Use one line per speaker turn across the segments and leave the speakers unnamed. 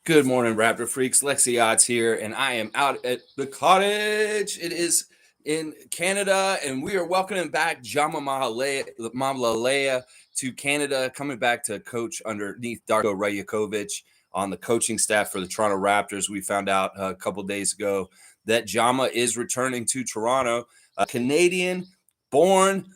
Good morning, Raptor freaks. Lexi Odds here, and I am out at the cottage. It is in Canada, and we are welcoming back Jama Mahalalea to Canada, coming back to coach underneath Darko Rajakovic on the coaching staff for the Toronto Raptors. We found out a couple days ago that Jama is returning to Toronto, a Canadian-born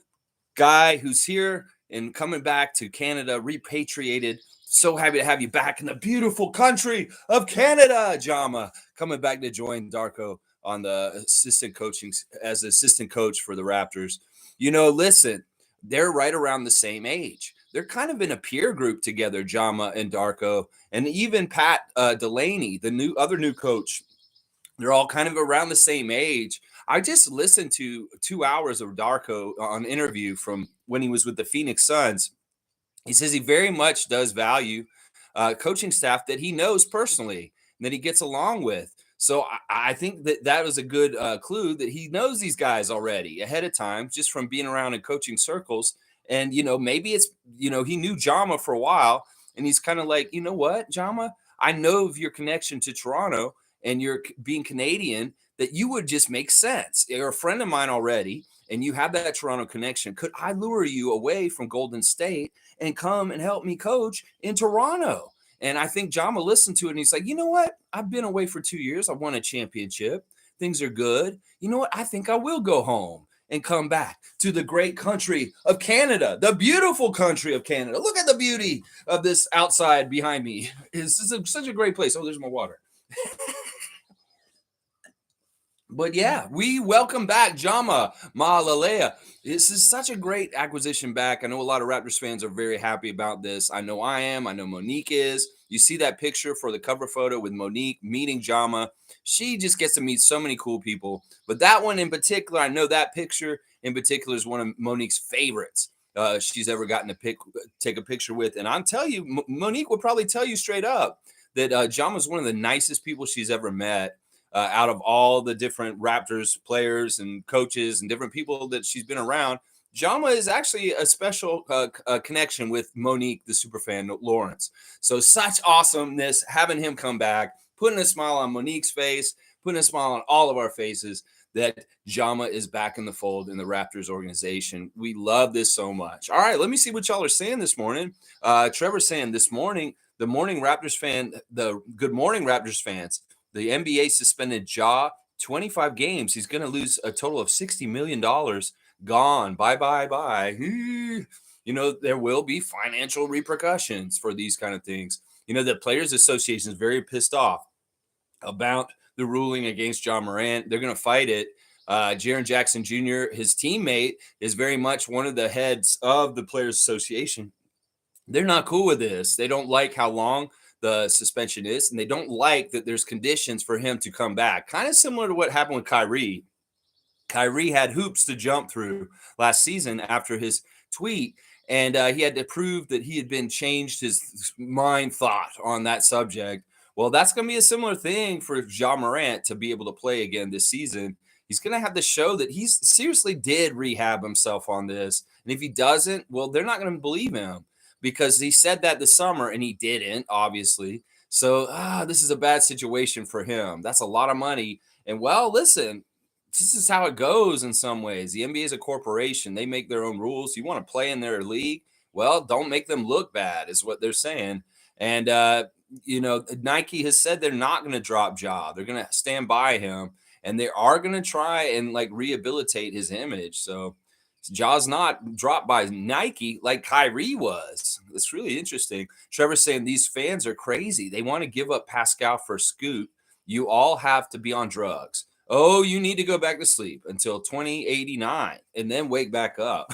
guy who's here and coming back to Canada, repatriated. So happy to have you back in the beautiful country of Canada, Jama. Coming back to join Darko on the assistant coaching as assistant coach for the Raptors. Listen, they're right around the same age. They're kind of in a peer group together, Jama and Darko, and even Pat Delaney, the other new coach. They're all kind of around the same age. I just listened to 2 hours of Darko on interview from when he was with the Phoenix Suns. He says he very much does value coaching staff that he knows personally and that he gets along with. So I think that was a good clue that he knows these guys already ahead of time, just from being around in coaching circles. And, maybe it's, he knew Jama for a while, and he's kind of like, you know what, Jama, I know of your connection to Toronto and you're being Canadian, that you would just make sense. You're a friend of mine already, and you have that Toronto connection. Could I lure you away from Golden State and come and help me coach in Toronto? And I think Jama listened to it, and he's like, you know what? I've been away for 2 years. I won a championship. Things are good. You know what? I think I will go home and come back to the great country of Canada, the beautiful country of Canada. Look at the beauty of this outside behind me. This is such a great place. Oh, there's my water. But yeah, we welcome back Jama Mahalalea. This is such a great acquisition back. I know a lot of Raptors fans are very happy about this. I know I am. I know Monique is. You see that picture for the cover photo with Monique meeting Jama. She just gets to meet so many cool people. But that one in particular, I know that picture in particular is one of Monique's favorites she's ever gotten to take a picture with. And I'll tell you, Monique will probably tell you straight up that Jama is one of the nicest people she's ever met. Out of all the different Raptors players and coaches and different people that she's been around, Jama is actually a special connection with Monique, the superfan Lawrence. So such awesomeness having him come back, putting a smile on Monique's face, putting a smile on all of our faces that Jama is back in the fold in the Raptors organization. We love this so much. All right, let me see what y'all are saying this morning. Trevor's saying this morning, the morning Raptors fan, the good morning Raptors fans. The NBA suspended Ja 25 games. He's going to lose a total of $60 million. Gone. Bye. There will be financial repercussions for these kind of things. The Players Association is very pissed off about the ruling against Ja Morant. They're going to fight it. Jaren Jackson Jr., his teammate, is very much one of the heads of the Players Association. They're not cool with this. They don't like how long the suspension is, and they don't like that there's conditions for him to come back. Kind of similar to what happened with Kyrie. Kyrie had hoops to jump through last season after his tweet, and he had to prove that he had been changed his thought on that subject. Well, that's going to be a similar thing for Ja Morant to be able to play again this season. He's going to have to show that he seriously did rehab himself on this, and if he doesn't, well, they're not going to believe him, because he said that this summer and he didn't, obviously. So this is a bad situation for him. That's a lot of money. And well, listen, this is how it goes in some ways. The NBA is a corporation. They make their own rules. You want to play in their league? Well, don't make them look bad is what they're saying. And, Nike has said they're not going to drop Ja. They're going to stand by him. And they are going to try and rehabilitate his image. So Ja's not dropped by Nike like Kyrie was. It's really interesting. Trevor's saying these fans are crazy. They want to give up Pascal for Scoot. You all have to be on drugs. Oh, you need to go back to sleep until 2089 and then wake back up.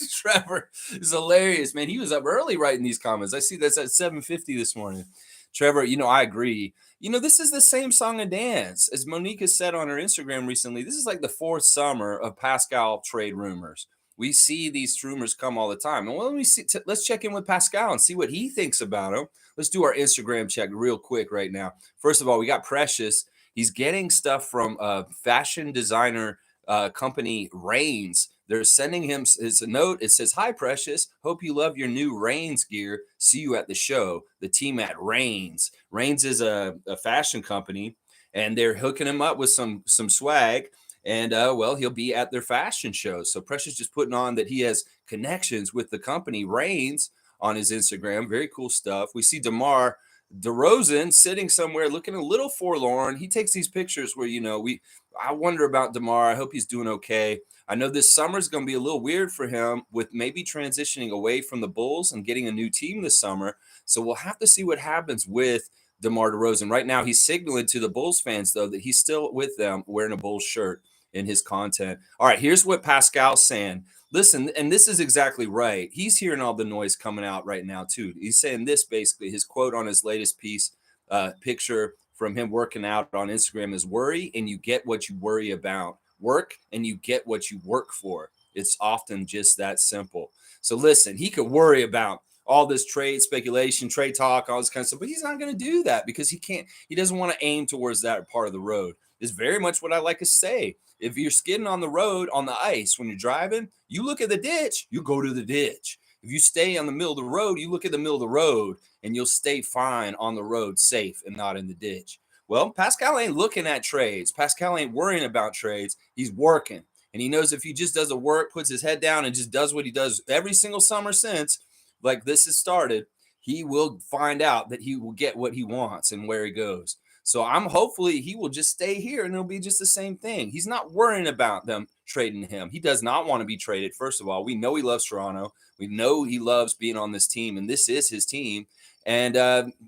Trevor is hilarious, man. He was up early writing these comments. I see that's at 7:50 this morning. Trevor, I agree. This is the same song and dance. As Monique has said on her Instagram recently, this is like the fourth summer of Pascal trade rumors. We see these rumors come all the time. And let me see. Let's check in with Pascal and see what he thinks about him. Let's do our Instagram check real quick right now. First of all, we got Precious. He's getting stuff from fashion designer company Reigns. They're sending him, it's a note. It says, "Hi, Precious. Hope you love your new Reigns gear. See you at the show. The team at Reigns." Reigns is a fashion company, and they're hooking him up with some swag. And well, he'll be at their fashion show. So Precious just putting on that he has connections with the company Reigns on his Instagram. Very cool stuff. We see DeMar DeRozan sitting somewhere looking a little forlorn. He takes these pictures where, I wonder about DeMar. I hope he's doing okay. I know this summer is going to be a little weird for him with maybe transitioning away from the Bulls and getting a new team this summer. So we'll have to see what happens with DeMar DeRozan. Right now, he's signaling to the Bulls fans, though, that he's still with them wearing a Bulls shirt in his content. All right, here's what Pascal's saying. Listen, and this is exactly right. He's hearing all the noise coming out right now, too. He's saying this basically. His quote on his latest piece, picture from him working out on Instagram is, "Worry and you get what you worry about. Work and you get what you work for." It's often just that simple. So listen, he could worry about all this trade speculation, trade talk, all this kind of stuff, but he's not going to do that because he doesn't want to aim towards that part of the road. It's very much what I like to say. If you're skidding on the road, on the ice, when you're driving, you look at the ditch, you go to the ditch. If you stay on the middle of the road, you look at the middle of the road and you'll stay fine on the road, safe and not in the ditch. Well, Pascal ain't looking at trades. Pascal ain't worrying about trades. He's working. And he knows if he just does the work, puts his head down and just does what he does every single summer since, like this has started, he will find out that he will get what he wants and where he goes. So I'm hopefully he will just stay here and it'll be just the same thing. He's not worrying about them trading him. He does not want to be traded. First of all, we know he loves Toronto. We know he loves being on this team, and this is his team. And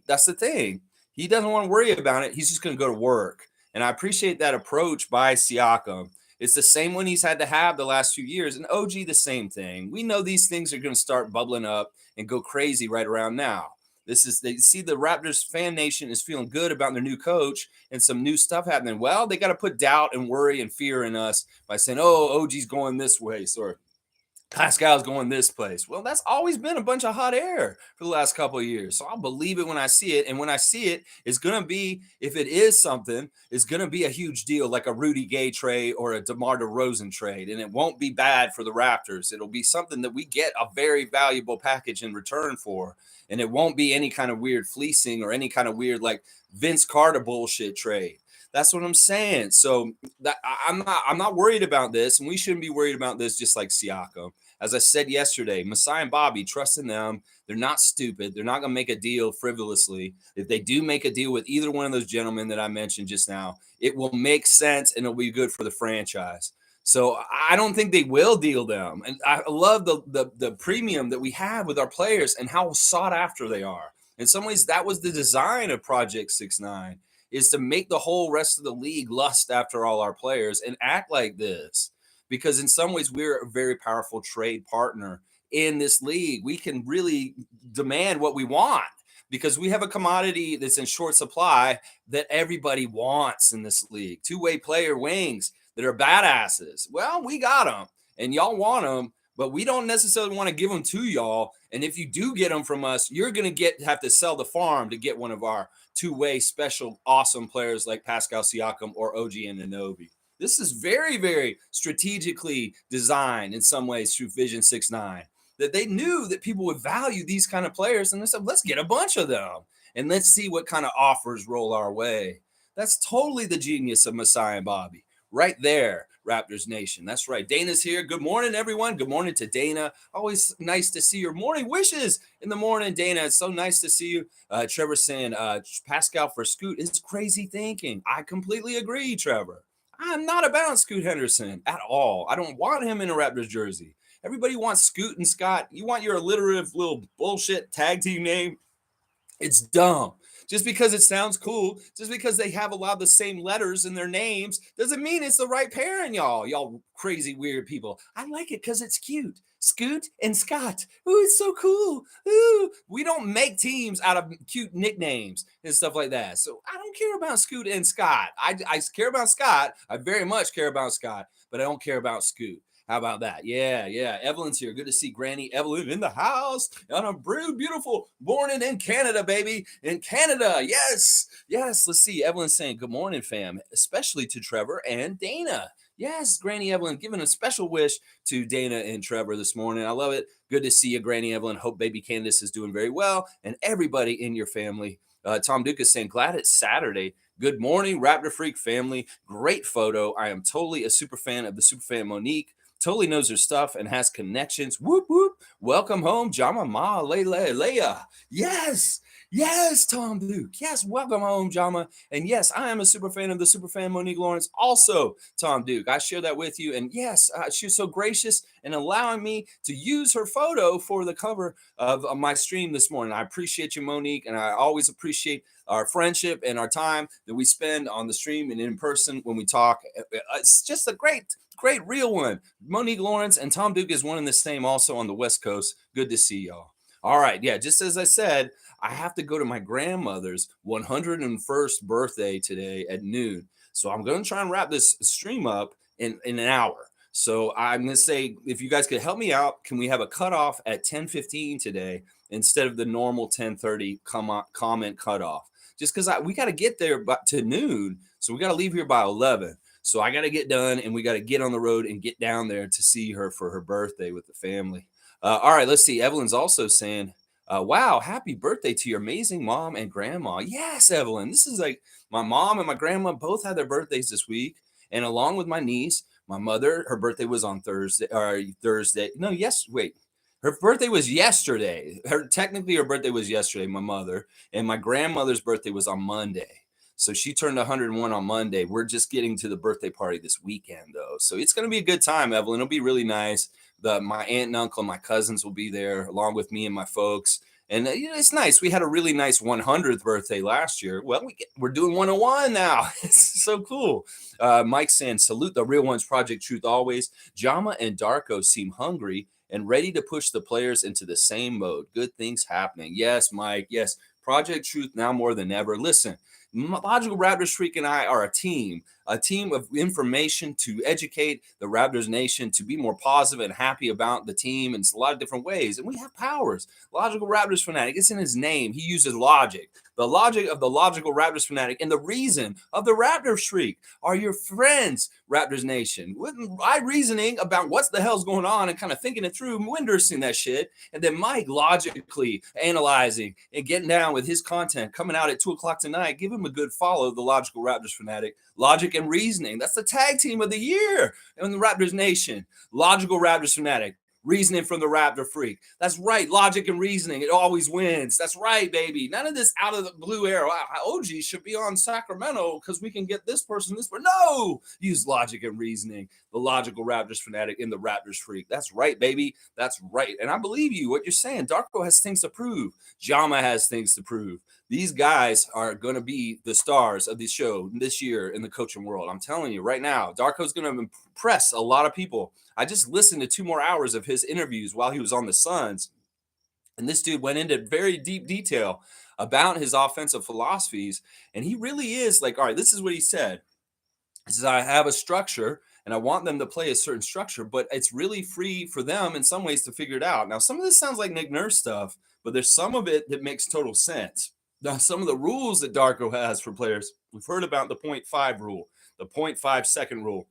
that's the thing. He doesn't want to worry about it. He's just going to go to work. And I appreciate that approach by Siakam. It's the same one he's had to have the last few years. And OG, the same thing. We know these things are going to start bubbling up and go crazy right around now. They see the Raptors fan nation is feeling good about their new coach and some new stuff happening. Well, they got to put doubt and worry and fear in us by saying, "Oh, OG's going this way," or Pascal's going this place. Well, that's always been a bunch of hot air for the last couple of years. So I'll believe it when I see it. And when I see it, it's going to be, if it is something, it's going to be a huge deal, like a Rudy Gay trade or a DeMar DeRozan trade. And it won't be bad for the Raptors. It'll be something that we get a very valuable package in return for. And it won't be any kind of weird fleecing or any kind of weird, like Vince Carter bullshit trade. That's what I'm saying. So that I'm not worried about this, and we shouldn't be worried about this. Just like Siakam, as I said yesterday, Masai and Bobby, trust in them. They're not stupid. They're not going to make a deal frivolously. If they do make a deal with either one of those gentlemen that I mentioned just now, it will make sense and it'll be good for the franchise. So I don't think they will deal them. And I love the premium that we have with our players and how sought after they are. In some ways, that was the design of Project 6ix9ine, is to make the whole rest of the league lust after all our players and act like this. Because in some ways, we're a very powerful trade partner in this league. We can really demand what we want because we have a commodity that's in short supply that everybody wants in this league. Two-way player wings that are badasses. Well, we got them, and y'all want them, but we don't necessarily want to give them to y'all. And if you do get them from us, you're going to have to sell the farm to get one of our two-way special awesome players like Pascal Siakam or OG Anunoby. This is very, very strategically designed in some ways through Vision 6ix9ine, that they knew that people would value these kind of players. And they said, let's get a bunch of them and let's see what kind of offers roll our way. That's totally the genius of Masai and Bobby right there, Raptors Nation. That's right. Dana's here. Good morning, everyone. Good morning to Dana. Always nice to see your morning wishes in the morning, Dana. It's so nice to see you. Trevor saying Pascal for Scoot is crazy thinking. I completely agree, Trevor. I'm not about Scoot Henderson at all. I don't want him in a Raptors jersey. Everybody wants Scoot and Scott. You want your alliterative little bullshit tag team name? It's dumb. Just because it sounds cool, just because they have a lot of the same letters in their names, doesn't mean it's the right pairing, y'all crazy, weird people. I like it because it's cute. Scoot and Scott. Ooh, it's so cool. Ooh, we don't make teams out of cute nicknames and stuff like that. So I don't care about Scoot and Scott. I care about Scott. I very much care about Scott, but I don't care about Scoot. How about that? Yeah. Evelyn's here. Good to see Granny Evelyn in the house on a beautiful morning in Canada, baby. In Canada. Yes. Let's see. Evelyn's saying, good morning, fam, especially to Trevor and Dana. Yes, Granny Evelyn giving a special wish to Dana and Trevor this morning. I love it. Good to see you, Granny Evelyn. Hope baby Candace is doing very well and everybody in your family. Tom Duke is saying, glad it's Saturday. Good morning, Raptor Freak family. Great photo. I am totally a super fan of the super fan Monique. Totally knows her stuff and has connections. Whoop, whoop. Welcome home, Jama Ma Leia. Yes. Yes, Tom Duke. Yes, welcome home, Jama. And yes, I am a super fan of the super fan Monique Lawrence. Also, Tom Duke, I share that with you. And yes, she's so gracious in allowing me to use her photo for the cover of my stream this morning. I appreciate you, Monique, and I always appreciate our friendship and our time that we spend on the stream and in person when we talk. It's just a great real one. Monique Lawrence and Tom Duke is one and the same also on the West Coast. Good to see y'all. All right, yeah, just as I said, I have to go to my grandmother's 101st birthday today at noon. So I'm going to try and wrap this stream up in an hour. So I'm going to say, if you guys could help me out, can we have a cutoff at 10:15 today instead of the normal 10:30 comment cutoff? Just because we got to get there to noon. So we got to leave here by 11. So I got to get done and we got to get on the road and get down there to see her for her birthday with the family. All right, let's see. Evelyn's also saying, wow, happy birthday to your amazing mom and grandma. Yes, Evelyn. This is like my mom and my grandma both had their birthdays this week. And along with my niece, my mother, her birthday was on Thursday or Thursday. No, yes, wait. Her birthday was yesterday. Technically her birthday was yesterday, my mother, and my grandmother's birthday was on Monday. So she turned 101 on Monday. We're just getting to the birthday party this weekend, though. So it's going to be a good time, Evelyn. It'll be really nice. My aunt and uncle and my cousins will be there along with me and my folks. And it's nice. We had a really nice 100th birthday last year. Well, we're doing 101 now. It's so cool. Mike saying, salute the real ones, Project Truth always. Jama and Darko seem hungry and ready to push the players into the same mode. Good things happening. Yes, Mike. Yes. Project Truth now more than ever. Listen, Logical Raptors Freak and I are a team of information to educate the Raptors Nation to be more positive and happy about the team in a lot of different ways. And we have powers. Logical Raptors Fanatic, it's in his name. He uses logic. The logic of the Logical Raptors Fanatic and the reason of the Raptors Freak are your friends, Raptors Nation. With my reasoning about what the hell's going on and kind of thinking it through, windowing that shit, and then Mike logically analyzing and getting down with his content coming out at 2:00 tonight. Give him a good follow, the Logical Raptors Fanatic. Logic and reasoning. That's the tag team of the year in the Raptors Nation. Logical Raptors Fanatic. Reasoning from the Raptor Freak. That's right. Logic and reasoning. It always wins. That's right, baby. None of this out of the blue air. OG should be on Sacramento because we can get this person, this person. No! Use logic and reasoning. The Logical Raptors Fanatic in the Raptors Freak. That's right, baby. That's right. And I believe you, what you're saying. Darko has things to prove. Jama has things to prove. These guys are going to be the stars of the show this year in the coaching world. I'm telling you right now, Darko's going to impress a lot of people. I just listened to 2 more hours of his interviews while he was on the Suns. And this dude went into very deep detail about his offensive philosophies. And he really is like, all right, this is what he said. He says, I have a structure and I want them to play a certain structure, but it's really free for them in some ways to figure it out. Now, some of this sounds like Nick Nurse stuff, but there's some of it that makes total sense. Now, some of the rules that Darko has for players, we've heard about the 0.5 rule, the 0.5 second rule.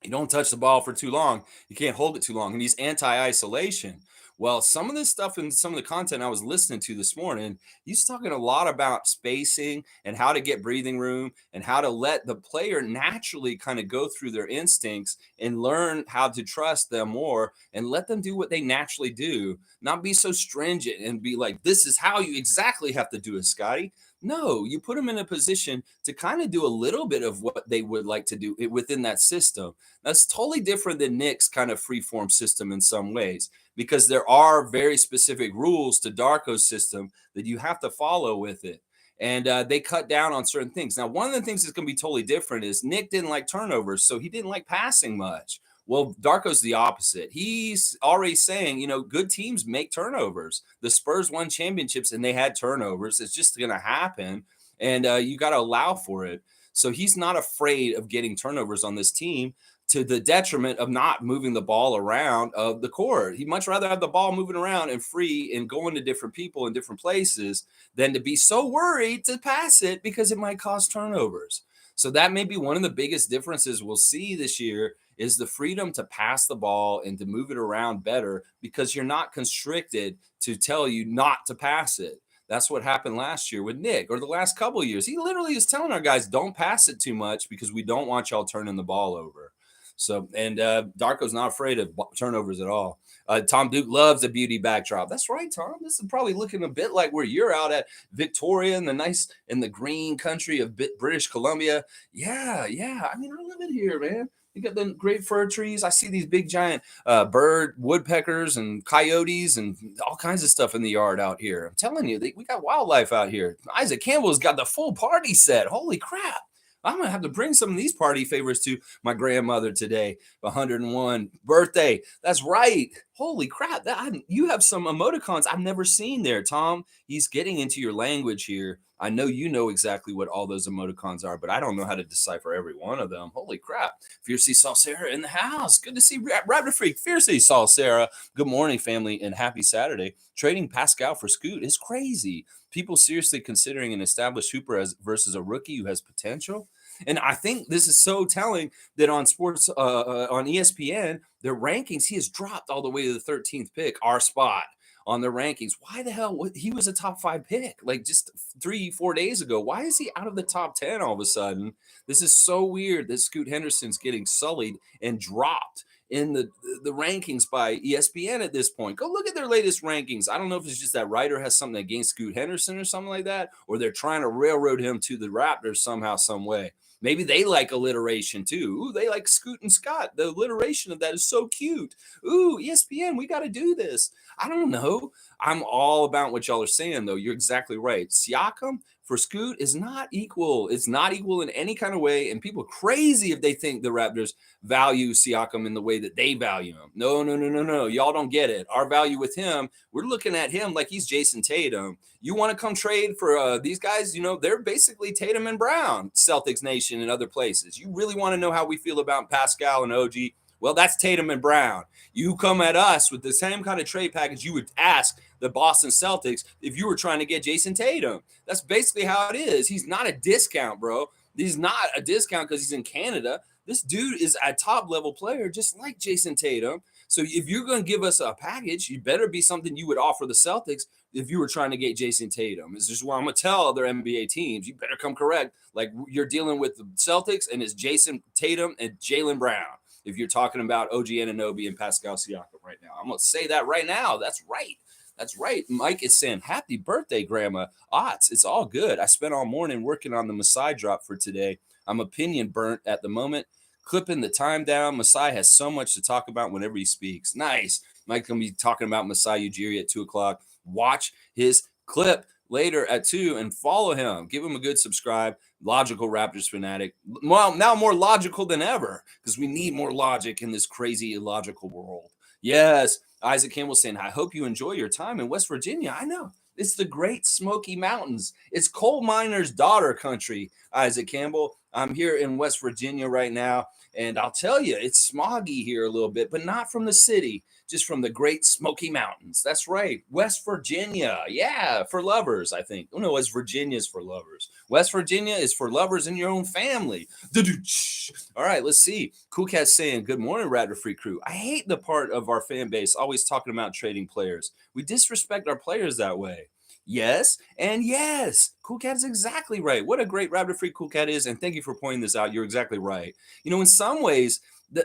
You don't touch the ball for too long. You can't hold it too long. And he's anti-isolation. Well, some of this stuff and some of the content I was listening to this morning, he's talking a lot about spacing and how to get breathing room and how to let the player naturally kind of go through their instincts and learn how to trust them more and let them do what they naturally do, not be so stringent and be like, this is how you exactly have to do it, Scotty. No, you put them in a position to kind of do a little bit of what they would like to do within that system. That's totally different than Nick's kind of freeform system in some ways, because there are very specific rules to Darko's system that you have to follow with it. And they cut down on certain things. Now, one of the things that's going to be totally different is Nick didn't like turnovers, so he didn't like passing much. Well, Darko's the opposite. He's already saying, good teams make turnovers. The Spurs won championships and they had turnovers. It's just going to happen. And you got to allow for it. So he's not afraid of getting turnovers on this team to the detriment of not moving the ball around of the court. He'd much rather have the ball moving around and free and going to different people in different places than to be so worried to pass it because it might cause turnovers. So that may be one of the biggest differences we'll see this year is the freedom to pass the ball and to move it around better because you're not constricted to tell you not to pass it. That's what happened last year with Nick or the last couple of years. He literally is telling our guys, don't pass it too much because we don't want y'all turning the ball over. So, and Darko's not afraid of turnovers at all. Tom Duke loves the beauty backdrop. That's right, Tom. This is probably looking a bit like where you're out at Victoria in the nice in the green country of British Columbia. Yeah, yeah. I mean, I love it here, man. You got the great fir trees. I see these big giant bird woodpeckers and coyotes and all kinds of stuff in the yard out here. I'm telling you, we got wildlife out here. Isaac Campbell's got the full party set. Holy crap. I'm gonna have to bring some of these party favors to my grandmother today. 101 birthday. That's right. Holy crap! You have some emoticons I've never seen there, Tom. He's getting into your language here. I know you know exactly what all those emoticons are, but I don't know how to decipher every one of them. Holy crap! Fiercey Salsera in the house. Good to see Raptor Freak. Fiercey Salsera. Good morning, family, and happy Saturday. Trading Pascal for Scoot is crazy. People seriously considering an established hooper as versus a rookie who has potential. And I think this is so telling that on sports on ESPN, their rankings, he has dropped all the way to the 13th pick, our spot on their rankings. Why the hell? He was a top 5 pick like just 3-4 days ago. Why is he out of the top 10 all of a sudden? This is so weird that Scoot Henderson's getting sullied and dropped in the rankings by ESPN at this point. Go look at their latest rankings. I don't know if it's just that writer has something against Scoot Henderson or something like that, or they're trying to railroad him to the Raptors somehow, some way. Maybe they like alliteration too. Ooh, they like Scoot and Scott. The alliteration of that is so cute. Ooh, ESPN, we got to do this. I don't know. I'm all about what y'all are saying, though. You're exactly right. Siakam for Scoot is not equal. It's not equal in any kind of way. And people are crazy if they think the Raptors value Siakam in the way that they value him. No, no, no, no, no. Y'all don't get it. Our value with him, we're looking at him like he's Jason Tatum. You want to come trade for these guys? You know, they're basically Tatum and Brown, Celtics Nation and other places. You really want to know how we feel about Pascal and OG? Well, that's Tatum and Brown. You come at us with the same kind of trade package you would ask the Boston Celtics if you were trying to get Jason Tatum. That's basically how it is. He's not a discount, bro. He's not a discount because he's in Canada. This dude is a top level player, just like Jason Tatum. So if you're going to give us a package, you better be something you would offer the Celtics if you were trying to get Jason Tatum. It's just what I'm going to tell other NBA teams. You better come correct. Like you're dealing with the Celtics and it's Jason Tatum and Jaylen Brown. If you're talking about OG Anunoby and Pascal Siakam right now, I'm going to say that right now. That's right. That's right. Mike is saying, happy birthday, Grandma. Otts, it's all good. I spent all morning working on the Masai drop for today. I'm opinion burnt at the moment. Clipping the time down. Masai has so much to talk about whenever he speaks. Nice. Mike's going to be talking about Masai Ujiri at 2 o'clock. Watch his clip later at 2 and follow him. Give him a good subscribe. Logical Raptors fanatic. Well, now more logical than ever because we need more logic in this crazy illogical world. Yes. Isaac Campbell saying, I hope you enjoy your time in West Virginia. I know. It's the Great Smoky Mountains. It's coal miners' daughter country, Isaac Campbell. I'm here in West Virginia right now, and I'll tell you, it's smoggy here a little bit, but not from the city, just from the Great Smoky Mountains. That's right. West Virginia. Yeah, for lovers, I think. Oh, no, West Virginia is for lovers. West Virginia is for lovers in your own family. All right, let's see. Cool Cat's saying, good morning, Raptor Free Crew. I hate the part of our fan base always talking about trading players. We disrespect our players that way. Yes, and yes. Cool Cat is exactly right. What a great Raptor Free Cool Cat is, and thank you for pointing this out. You're exactly right. You know, in some ways,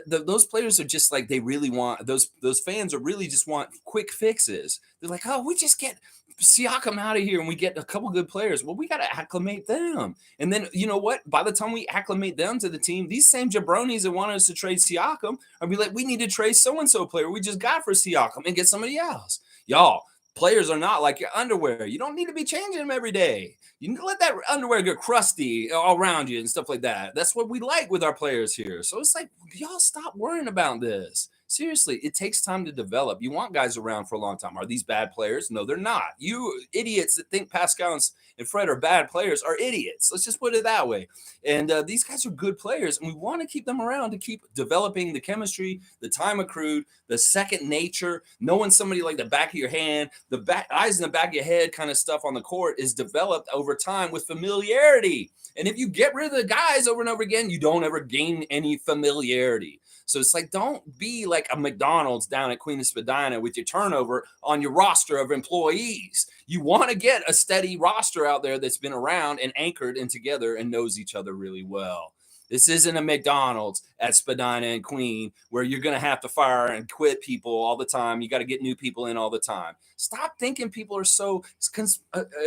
those players are just like they really want those fans are really just want quick fixes. They're like, oh, we just get Siakam out of here and we get a couple good players. Well, we got to acclimate them. And then, you know what? By the time we acclimate them to the team, these same jabronis that want us to trade Siakam are be like, we need to trade so-and-so player we just got for Siakam and get somebody else. Y'all, players are not like your underwear. You don't need to be changing them every day. You need to let that underwear get crusty all around you and stuff like that. That's what we like with our players here. So it's like, y'all stop worrying about this. Seriously, it takes time to develop. You want guys around for a long time. Are these bad players? No, they're not. You idiots that think Pascal and Fred are bad players are idiots. Let's just put it that way. And these guys are good players, and we want to keep them around to keep developing the chemistry, the time accrued, the second nature, knowing somebody like the back of your hand, the back eyes in the back of your head kind of stuff on the court is developed over time with familiarity. And if you get rid of the guys over and over again, you don't ever gain any familiarity. So it's like, don't be like a McDonald's down at Queen of Spadina with your turnover on your roster of employees. You want to get a steady roster out there that's been around and anchored and together and knows each other really well. This isn't a McDonald's at Spadina and Queen where you're going to have to fire and quit people all the time. You got to get new people in all the time. Stop thinking people are so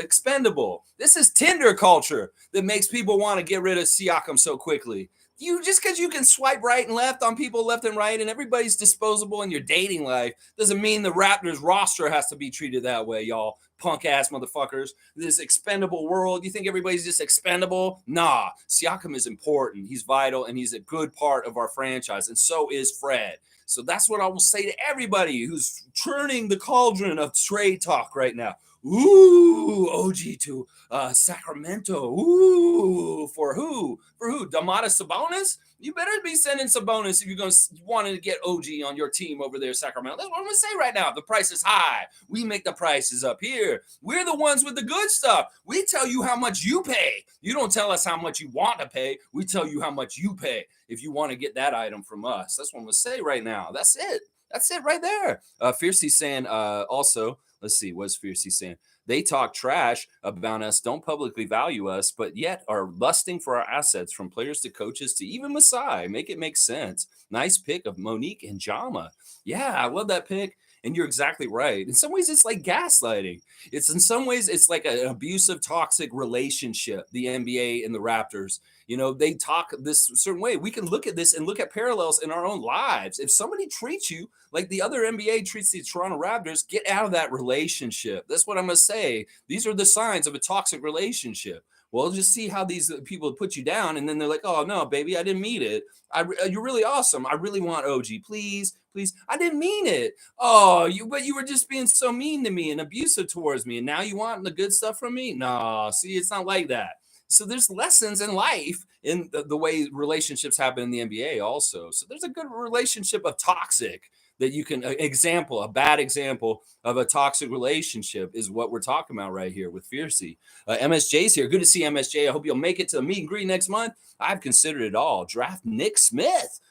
expendable. This is Tinder culture that makes people want to get rid of Siakam so quickly. You just because you can swipe right and left on people left and right and everybody's disposable in your dating life doesn't mean the Raptors roster has to be treated that way, y'all. Punk ass motherfuckers. This expendable world. You think everybody's just expendable? Nah. Siakam is important. He's vital and he's a good part of our franchise. And so is Fred. So that's what I will say to everybody who's churning the cauldron of trade talk right now. Ooh, OG to Sacramento. Ooh, for who? For who? Domantas Sabonis? You better be sending Sabonis if you're going to want to get OG on your team over there, Sacramento. That's what I'm going to say right now. The price is high. We make the prices up here. We're the ones with the good stuff. We tell you how much you pay. You don't tell us how much you want to pay. We tell you how much you pay if you want to get that item from us. That's what I'm going to say right now. That's it. That's it right there. Fiercey saying also, let's see, what's Fiercey saying? They talk trash about us, don't publicly value us, but yet are lusting for our assets from players to coaches to even Masai. Make it make sense. Nice pick of Monique and Jama. Yeah, I love that pick. And you're exactly right. In some ways, it's like gaslighting. It's in some ways, it's like an abusive, toxic relationship, the NBA and the Raptors. You know, they talk this certain way. We can look at this and look at parallels in our own lives. If somebody treats you like the other NBA treats the Toronto Raptors, get out of that relationship. That's what I'm going to say. These are the signs of a toxic relationship. Well, just see how these people put you down, and then they're like, "Oh no, baby, I didn't mean it. You're really awesome. I really want OG. Please, please. I didn't mean it. Oh, but you were just being so mean to me and abusive towards me, and now you want the good stuff from me? No, see, it's not like that. So there's lessons in life in the way relationships happen in the NBA also. So there's a good relationship of toxic that you can a bad example of a toxic relationship is what we're talking about right here with Fiercey. MSJ's here. Good to see MSJ. I hope you'll make it to the meet and greet next month. I've considered it all. Draft Nick Smith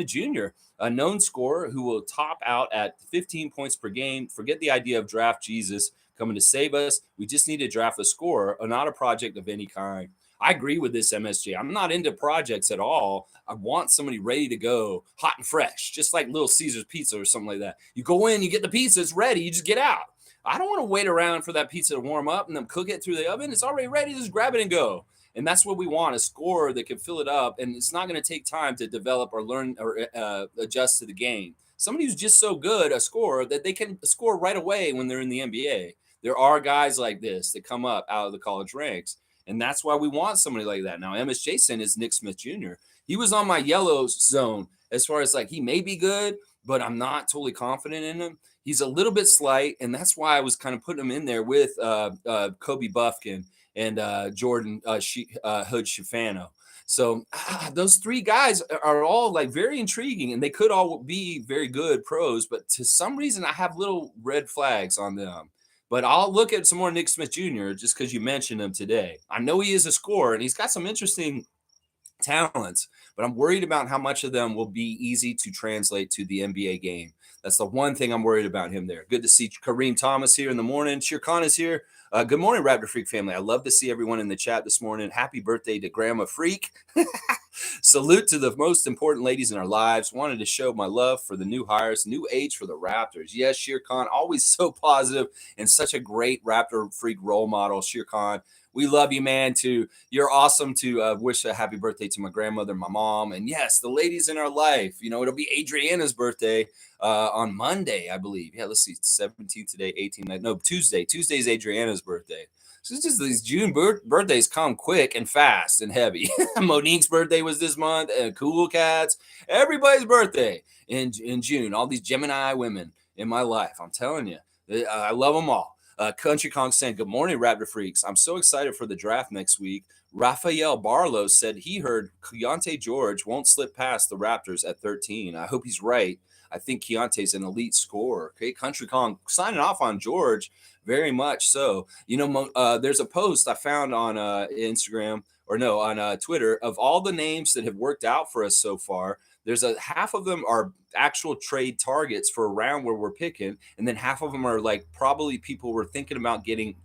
Jr., a known scorer who will top out at 15 points per game. Forget the idea of draft Jesus coming to save us. We just need to draft a scorer, not a project of any kind. I agree with this, MSG. I'm not into projects at all. I want somebody ready to go, hot and fresh, just like Little Caesar's Pizza or something like that. You go in, you get the pizza, it's ready, you just get out. I don't want to wait around for that pizza to warm up and then cook it through the oven. It's already ready, just grab it and go. And that's what we want, a scorer that can fill it up. And it's not going to take time to develop or learn or adjust to the game. Somebody who's just so good, a scorer, that they can score right away when they're in the NBA. There are guys like this that come up out of the college ranks. And that's why we want somebody like that. Now, MS Jason is Nick Smith Jr. He was on my yellow zone as far as like he may be good, but I'm not totally confident in him. He's a little bit slight, and that's why I was kind of putting him in there with Kobe Buffkin and Jordan Hood Schifano. So those three guys are all like very intriguing, and they could all be very good pros, but to some reason I have little red flags on them. But I'll look at some more Nick Smith Jr. just because you mentioned him today. I know he is a scorer, and he's got some interesting talents, but I'm worried about how much of them will be easy to translate to the NBA game. That's the one thing I'm worried about him there. Good to see Kareem Thomas here in the morning. Shir Khan is here. Good morning, Raptor Freak family. I love to see everyone in the chat this morning. Happy birthday to Grandma Freak. Salute to the most important ladies in our lives. Wanted to show my love for the new hires, new age for the Raptors. Yes, Shir Khan, always so positive and such a great Raptor Freak role model. Shir Khan, we love you, man. You're awesome to wish a happy birthday to my grandmother, my mom. And yes, the ladies in our life. You know, it'll be Adriana's birthday on Monday, I believe. Yeah, let's see. 17th today, 18th. No, Tuesday. Tuesday's Adriana's birthday. So it's just these June birthdays come quick and fast and heavy. Monique's birthday was this month, and Cool Cats, everybody's birthday. in June. All these Gemini women in my life. I'm telling you, I love them all. Country Kong saying, "Good morning, Raptor Freaks. I'm so excited for the draft next week." Rafael Barlow said he heard Keontae George won't slip past the Raptors at 13. I hope he's right. I think Keontae's an elite scorer. Okay, Country Kong signing off on George, very much so. There's a post I found on Instagram, or no, on Twitter, of all the names that have worked out for us so far. There's a half of them are actual trade targets for a round where we're picking, and then half of them are like probably people we're thinking about getting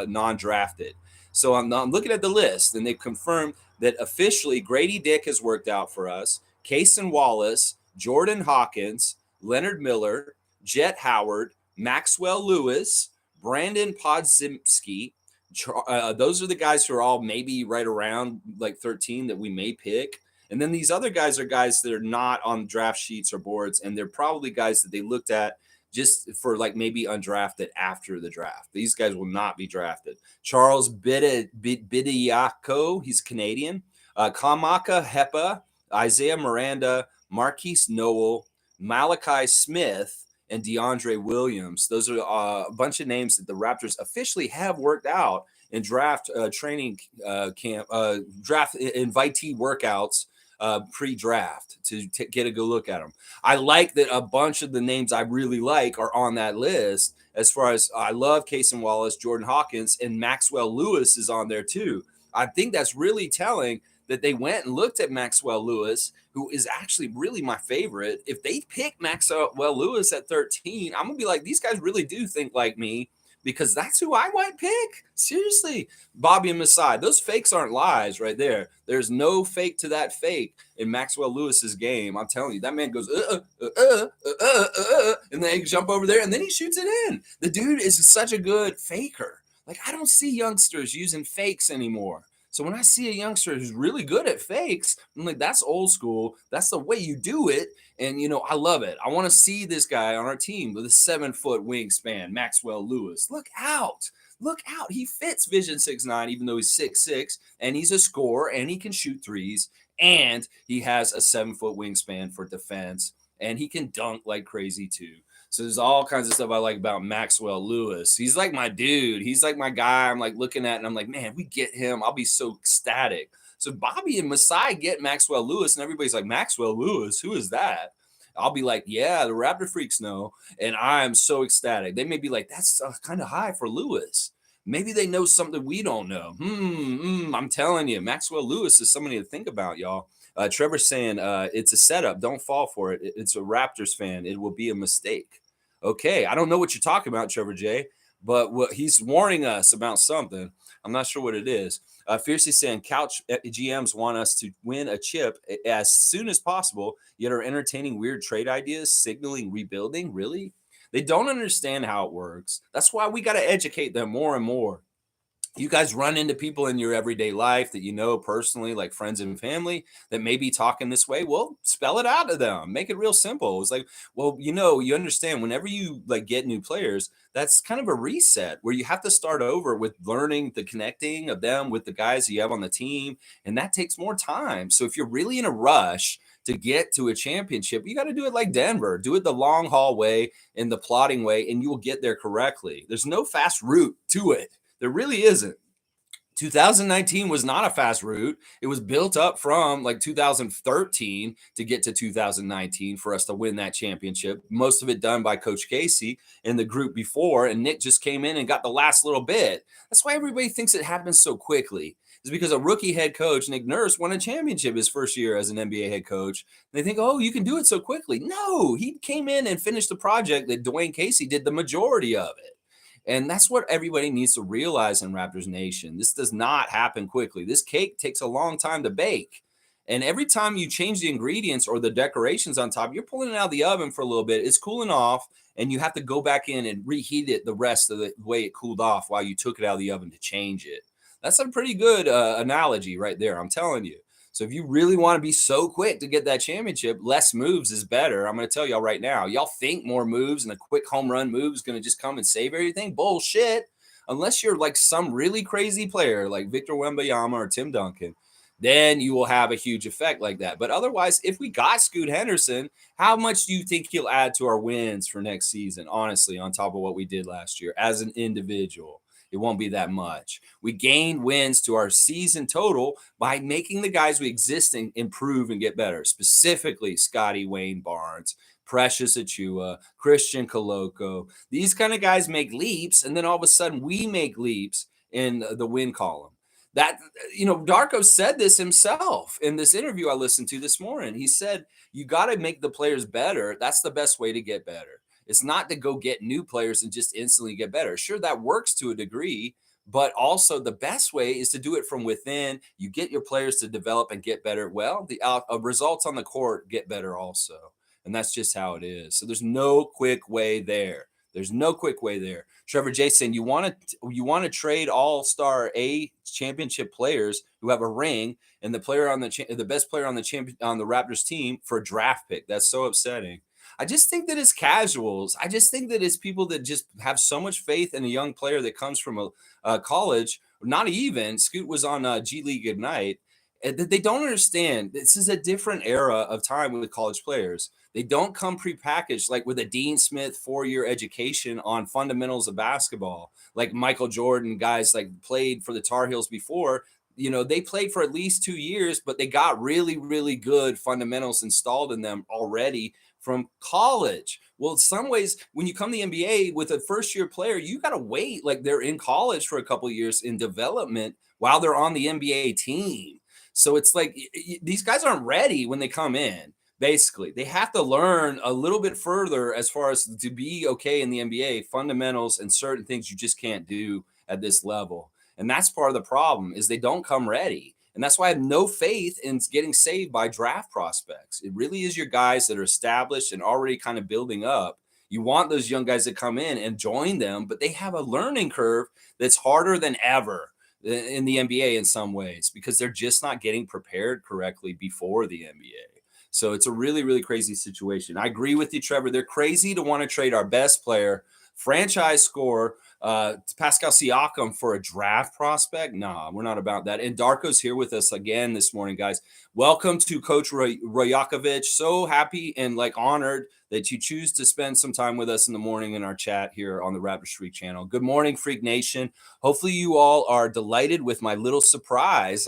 non-drafted. So I'm looking at the list, and they've confirmed that officially Grady Dick has worked out for us, Cason Wallace, Jordan Hawkins, Leonard Miller, Jet Howard, Maxwell Lewis, Brandon Podziemski. Those are the guys who are all maybe right around like 13 that we may pick. And then these other guys are guys that are not on draft sheets or boards, and they're probably guys that they looked at just for like maybe undrafted after the draft. These guys will not be drafted. Charles Bediako, he's Canadian. Kamaka Hepa, Isaiah Miranda, Marquise Noel, Malachi Smith, and DeAndre Williams. Those are a bunch of names that the Raptors officially have worked out in draft training camp, draft invitee workouts pre-draft to get a good look at them. I like that a bunch of the names I really like are on that list. As far as I love Cason Wallace, Jordan Hawkins, and Maxwell Lewis is on there too. I think that's really telling that they went and looked at Maxwell Lewis, who is actually really my favorite. If they pick Maxwell Lewis at 13, I'm going to be like, these guys really do think like me, because that's who I might pick. Seriously, Bobby and Masai, those fakes aren't lies right there. There's no fake to that fake in Maxwell Lewis's game. I'm telling you, that man goes, and they jump over there, and then he shoots it in. The dude is such a good faker. Like, I don't see youngsters using fakes anymore. So when I see a youngster who's really good at fakes, I'm like, that's old school. That's the way you do it. And, I love it. I want to see this guy on our team with a 7-foot wingspan, Maxwell Lewis. Look out. Look out. He fits Vision 6'9", even though he's 6'6", and he's a scorer, and he can shoot threes, and he has a 7-foot wingspan for defense, and he can dunk like crazy too. So there's all kinds of stuff I like about Maxwell Lewis. He's like my dude. He's like my guy I'm like looking at, and I'm like, man, we get him. I'll be so ecstatic. So Bobby and Masai get Maxwell Lewis, and everybody's like, Maxwell Lewis, who is that? I'll be like, yeah, the Raptor Freaks know, and I'm so ecstatic. They may be like, that's kind of high for Lewis. Maybe they know something we don't know. I'm telling you, Maxwell Lewis is somebody to think about, y'all. Trevor's saying it's a setup. Don't fall for it. It's a Raptors fan. It will be a mistake. Okay, I don't know what you're talking about, Trevor J, but he's warning us about something. I'm not sure what it is. Fiercely saying couch GMs want us to win a chip as soon as possible, yet are entertaining weird trade ideas, signaling rebuilding. Really? They don't understand how it works. That's why we got to educate them more and more. You guys run into people in your everyday life that you know personally, like friends and family, that may be talking this way. Well, spell it out to them. Make it real simple. It's like, well, you understand whenever you like get new players, that's kind of a reset where you have to start over with learning the connecting of them with the guys you have on the team. And that takes more time. So if you're really in a rush to get to a championship, you got to do it like Denver. Do it the long haul way and the plotting way, and you will get there correctly. There's no fast route to it. There really isn't. 2019 was not a fast route. It was built up from like 2013 to get to 2019 for us to win that championship. Most of it done by Coach Casey and the group before, and Nick just came in and got the last little bit. That's why everybody thinks it happens so quickly. It's because a rookie head coach, Nick Nurse, won a championship his first year as an NBA head coach. And they think, oh, you can do it so quickly. No, he came in and finished the project that Dwayne Casey did the majority of it. And that's what everybody needs to realize in Raptors Nation. This does not happen quickly. This cake takes a long time to bake. And every time you change the ingredients or the decorations on top, you're pulling it out of the oven for a little bit. It's cooling off, and you have to go back in and reheat it the rest of the way it cooled off while you took it out of the oven to change it. That's a pretty good analogy right there, I'm telling you. So if you really want to be so quick to get that championship, less moves is better. I'm going to tell y'all right now. Y'all think more moves and a quick home run move is going to just come and save everything? Bullshit. Unless you're like some really crazy player like Victor Wembanyama or Tim Duncan, then you will have a huge effect like that. But otherwise, if we got Scoot Henderson, how much do you think he'll add to our wins for next season? Honestly, on top of what we did last year as an individual, it won't be that much. We gained wins to our season total by making the guys we existing improve and get better, specifically Scotty Wayne Barnes, Precious Achua, Christian Coloco. These kind of guys make leaps, and then all of a sudden we make leaps in the win column. That, Darko said this himself in this interview I listened to this morning. He said, you got to make the players better. That's the best way to get better. It's not to go get new players and just instantly get better. Sure, that works to a degree, but also the best way is to do it from within. You get your players to develop and get better. Well, the results on the court get better also. And that's just how it is. So there's no quick way there. There's no quick way there. Trevor Jason, you want to trade all-star A championship players who have a ring and the player on the best player on the Raptors team for a draft pick. That's so upsetting. I just think that it's casuals. I just think that it's people that just have so much faith in a young player that comes from a college. Not even Scoot was on G League Ignite. That they don't understand. This is a different era of time with college players. They don't come prepackaged like with a Dean Smith 4-year education on fundamentals of basketball, like Michael Jordan, guys like played for the Tar Heels before. They played for at least 2 years, but they got really, really good fundamentals installed in them already from college. Well, in some ways, when you come to the NBA with a first-year player, you got to wait like they're in college for a couple of years in development while they're on the NBA team. So it's like these guys aren't ready when they come in. Basically, they have to learn a little bit further as far as to be okay in the NBA, fundamentals and certain things you just can't do at this level. And that's part of the problem is they don't come ready. And that's why I have no faith in getting saved by draft prospects. It really is your guys that are established and already kind of building up. You want those young guys to come in and join them, but they have a learning curve that's harder than ever in the NBA in some ways because they're just not getting prepared correctly before the NBA. So it's a really, really crazy situation. I agree with you, Trevor. They're crazy to want to trade our best player, franchise scorer, Pascal Siakam for a draft prospect. Nah, we're not about that. And Darko's here with us again this morning, guys. Welcome to Coach Rajakovic. So happy and honored that you choose to spend some time with us in the morning in our chat here on the Raptors Freak channel. Good morning, Freak Nation. Hopefully you all are delighted with my little surprise.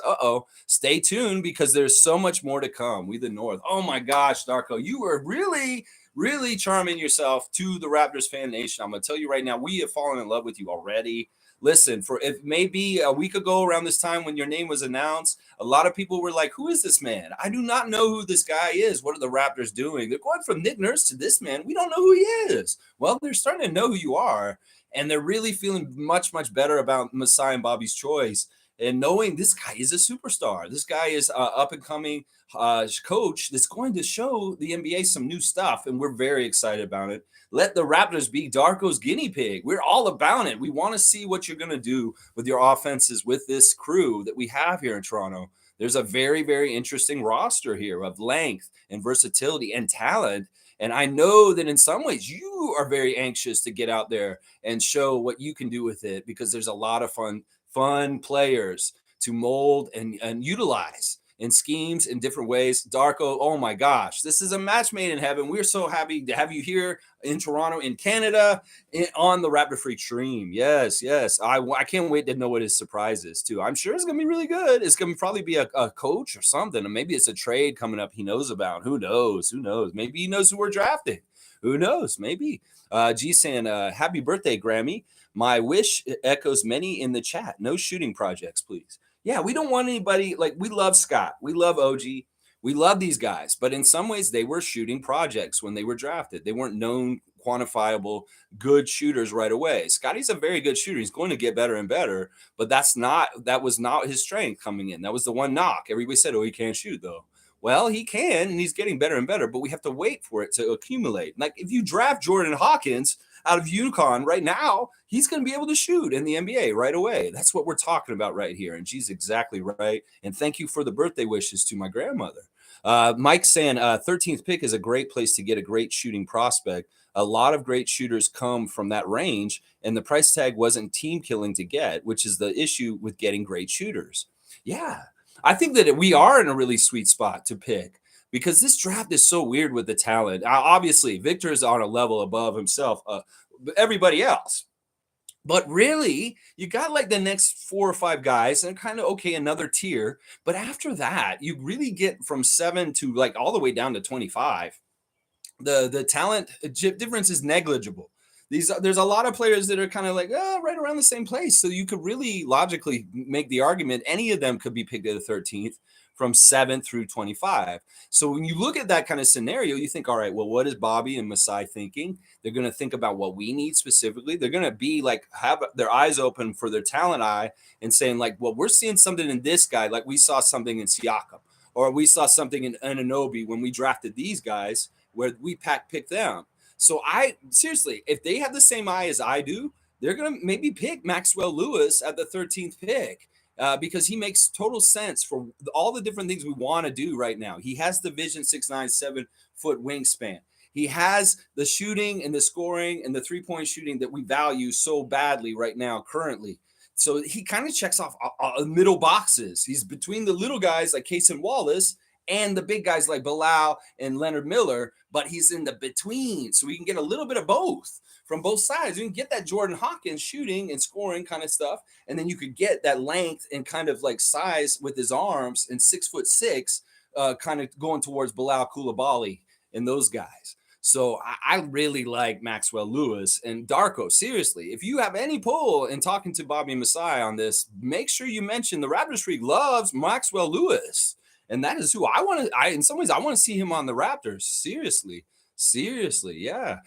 Stay tuned because there's so much more to come. We the North. Oh my gosh, Darko, you were really charming yourself to the Raptors fan nation. I'm going to tell you right now, we have fallen in love with you already. Listen, for it maybe a week ago around this time when your name was announced, a lot of people were like, who is this man? I do not know who this guy is. What are the Raptors doing? They're going from Nick Nurse to this man. We don't know who he is. Well, they're starting to know who you are, and they're really feeling much, much better about Masai and Bobby's choice. And knowing this guy is a superstar. This guy is up and coming coach that's going to show the NBA some new stuff, and we're very excited about it. Let the Raptors be Darko's guinea pig. We're all about it. We want to see what you're going to do with your offenses with this crew that we have here in Toronto. There's a very, very interesting roster here of length and versatility and talent. And I know that in some ways you are very anxious to get out there and show what you can do with it because there's a lot of fun players to mold and utilize in schemes in different ways. Darko, oh my gosh, this is a match made in heaven. We're so happy to have you here in Toronto, in Canada, on the Raptor Freak stream. Yes. I can't wait to know what his surprise is too. I'm sure it's going to be really good. It's going to probably be a coach or something. And maybe it's a trade coming up he knows about. Who knows? Maybe he knows who we're drafting. Who knows? Maybe. G saying, happy birthday, Grammy. My wish echoes many in the chat. No shooting projects, please. Yeah, we don't want anybody we love Scott. We love OG. We love these guys. But in some ways, they were shooting projects when they were drafted. They weren't known, quantifiable, good shooters right away. Scotty's a very good shooter. He's going to get better and better. But that was not his strength coming in. That was the one knock. Everybody said, he can't shoot, though. Well, he can, and he's getting better and better. But we have to wait for it to accumulate. If you draft Jordan Hawkins out of UConn right now, he's going to be able to shoot in the NBA right away. That's what we're talking about right here. And she's exactly right. And thank you for the birthday wishes to my grandmother. Mike saying 13th pick is a great place to get a great shooting prospect. A lot of great shooters come from that range, and the price tag wasn't team killing to get, which is the issue with getting great shooters. Yeah. I think that we are in a really sweet spot to pick because this draft is so weird with the talent. Obviously, Victor is on a level above himself, everybody else. But really, you got like the next 4 or 5 guys, and kind of okay, another tier. But after that, you really get from 7 to like all the way down to 25. The talent difference is negligible. There's a lot of players that are kind of like right around the same place, so you could really logically make the argument any of them could be picked at the 13th from 7 through 25. So when you look at that kind of scenario, you think, all right, well, what is Bobby and Masai thinking? They're going to think about what we need specifically. They're going to be like have their eyes open for their talent eye and saying like, well, we're seeing something in this guy, like we saw something in Siakam, or we saw something in Anunoby when we drafted these guys where we pick them. So I seriously, if they have the same eye as I do, they're gonna maybe pick Maxwell Lewis at the 13th pick. Because he makes total sense for all the different things we want to do right now. He has the vision, 6'9", 7-foot wingspan. He has the shooting and the scoring and the 3-point shooting that we value so badly right now, currently. So he kind of checks off middle boxes. He's between the little guys like Case and Wallace and the big guys like Bilal and Leonard Miller, but he's in the between. So we can get a little bit of both from both sides. You can get that Jordan Hawkins shooting and scoring kind of stuff. And then you could get that length and kind of like size with his arms and 6'6", kind of going towards Bilal Coulibaly and those guys. So I really like Maxwell Lewis and Darko. Seriously, if you have any pull in talking to Bobby Masai on this, make sure you mention the Raptors Freak loves Maxwell Lewis. And that is who I want to. In some ways, I want to see him on the Raptors. Seriously, yeah.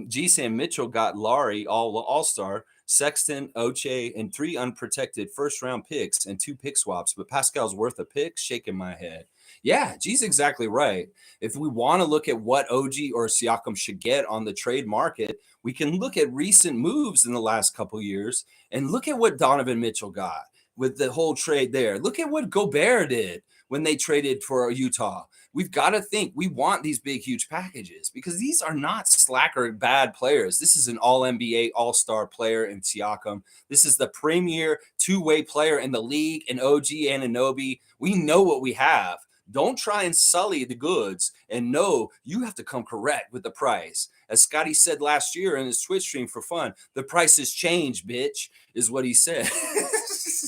G. Sam Mitchell got Laurie all star, Sexton, Oche, and 3 unprotected first round picks and 2 pick swaps. But Pascal's worth a pick. Shaking my head. Yeah, G's exactly right. If we want to look at what OG or Siakam should get on the trade market, we can look at recent moves in the last couple years and look at what Donovan Mitchell got with the whole trade there. Look at what Gobert did when they traded for Utah. We've got to think we want these big, huge packages because these are not slacker bad players. This is an all-NBA, all-star player in Siakam. This is the premier two-way player in the league in OG Anunoby. We know what we have. Don't try and sully the goods, and know you have to come correct with the price. As Scotty said last year in his Twitch stream for fun, the price has changed, bitch, is what he said.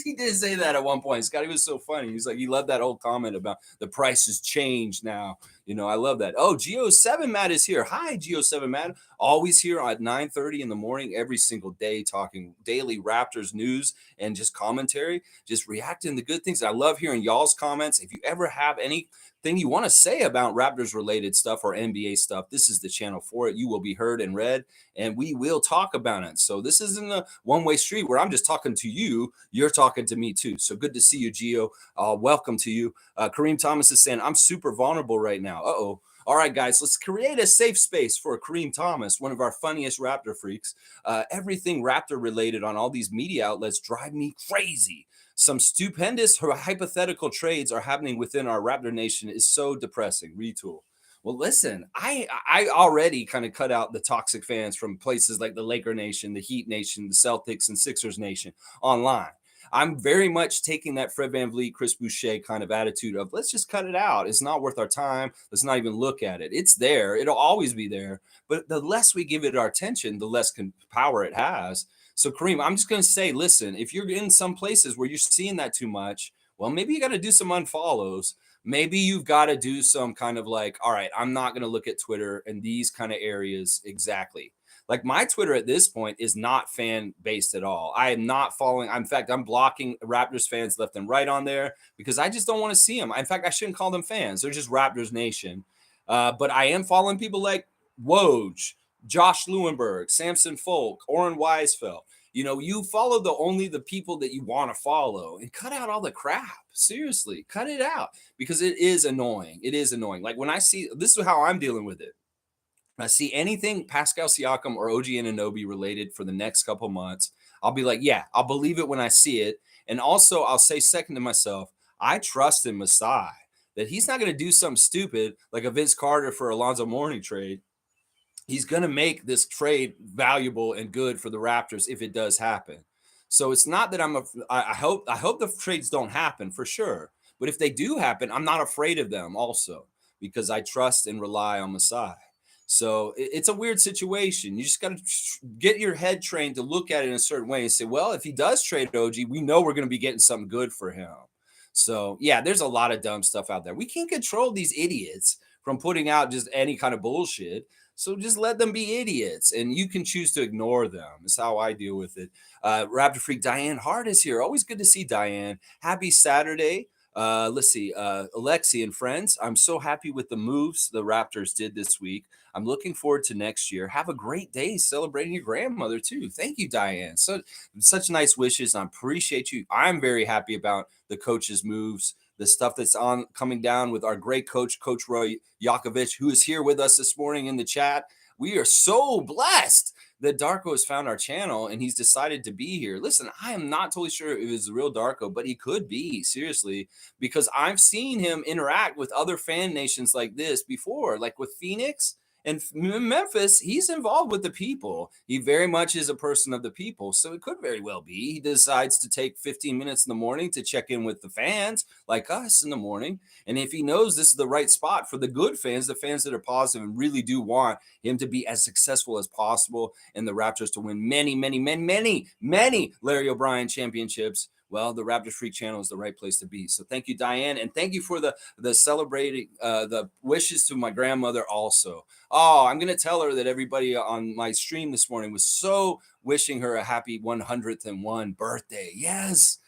He did say that at one point. Scotty was so funny. He was like, he loved that old comment about the price has changed now. You know, I love that. Oh, Geo7 Matt is here. Hi, Geo7 Matt. Always here at 9:30 in the morning every single day, talking daily Raptors news and just commentary, just reacting to good things. I love hearing y'all's comments. If you ever have anything you want to say about Raptors related stuff or NBA stuff, this is the channel for it. You will be heard and read, and we will talk about it. So this isn't a one-way street where I'm just talking to you. You're talking to me too. So good to see you, Geo. Welcome to you. Kareem Thomas is saying, I'm super vulnerable right now. Uh-oh. All right, guys, let's create a safe space for Kareem Thomas, one of our funniest Raptor freaks. Everything Raptor related on all these media outlets drive me crazy. Some stupendous hypothetical trades are happening within our Raptor Nation is so depressing. Retool. Well, listen, I already kind of cut out the toxic fans from places like the Laker Nation, the Heat Nation, the Celtics and Sixers Nation online. I'm very much taking that Fred VanVleet, Chris Boucher kind of attitude of let's just cut it out. It's not worth our time. Let's not even look at it. It's there. It'll always be there. But the less we give it our attention, the less power it has. So, Kareem, I'm just going to say, listen, if you're in some places where you're seeing that too much, well, maybe you got to do some unfollows. Maybe you've got to do some kind of like, all right, I'm not going to look at Twitter in these kind of areas exactly. Like my Twitter at this point is not fan based at all. I am not following. In fact, I'm blocking Raptors fans left and right on there because I just don't want to see them. In fact, I shouldn't call them fans. They're just Raptors Nation. But I am following people like Woj, Josh Lewenberg, Samson Folk, Oren Weisfeld. You know, you follow only the people that you want to follow and cut out all the crap. Seriously, cut it out because it is annoying. It is annoying. Like when I see, this is how I'm dealing with it. I see anything Pascal Siakam or OG Anunoby related for the next couple months, I'll be like, yeah, I'll believe it when I see it. And also I'll say second to myself, I trust in Masai that he's not going to do something stupid like a Vince Carter for Alonzo Mourning trade. He's going to make this trade valuable and good for the Raptors if it does happen. So it's not that I hope the trades don't happen for sure. But if they do happen, I'm not afraid of them also because I trust and rely on Masai. So it's a weird situation. You just got to get your head trained to look at it in a certain way and say, well, if he does trade OG, we know we're going to be getting something good for him. So yeah, there's a lot of dumb stuff out there. We can't control these idiots from putting out just any kind of bullshit. So just let them be idiots, and you can choose to ignore them. Is how I deal with it. Raptor Freak Diane Hart is here. Always good to see Diane. Happy Saturday. Let's see, Alexi and friends. I'm so happy with the moves the Raptors did this week. I'm looking forward to next year. Have a great day celebrating your grandmother too. Thank you, Diane. Such nice wishes. I appreciate you. I'm very happy about the coach's moves, the stuff that's on coming down with our great coach, Coach Roy Yakovich, who is here with us this morning in the chat. We are so blessed that Darko has found our channel and he's decided to be here. Listen, I am not totally sure if it's the real Darko, but he could be, seriously, because I've seen him interact with other fan nations like this before, like with Phoenix. And Memphis, he's involved with the people. He very much is a person of the people. So it could very well be he decides to take 15 minutes in the morning to check in with the fans like us in the morning. And if he knows this is the right spot for the good fans, the fans that are positive and really do want him to be as successful as possible and the Raptors to win many Larry O'Brien championships, well, the Raptor Freak channel is the right place to be. So thank you, Diane. And thank you for the celebrating, the wishes to my grandmother also. Oh, I'm going to tell her that everybody on my stream this morning was so wishing her a happy 101 birthday. Yes.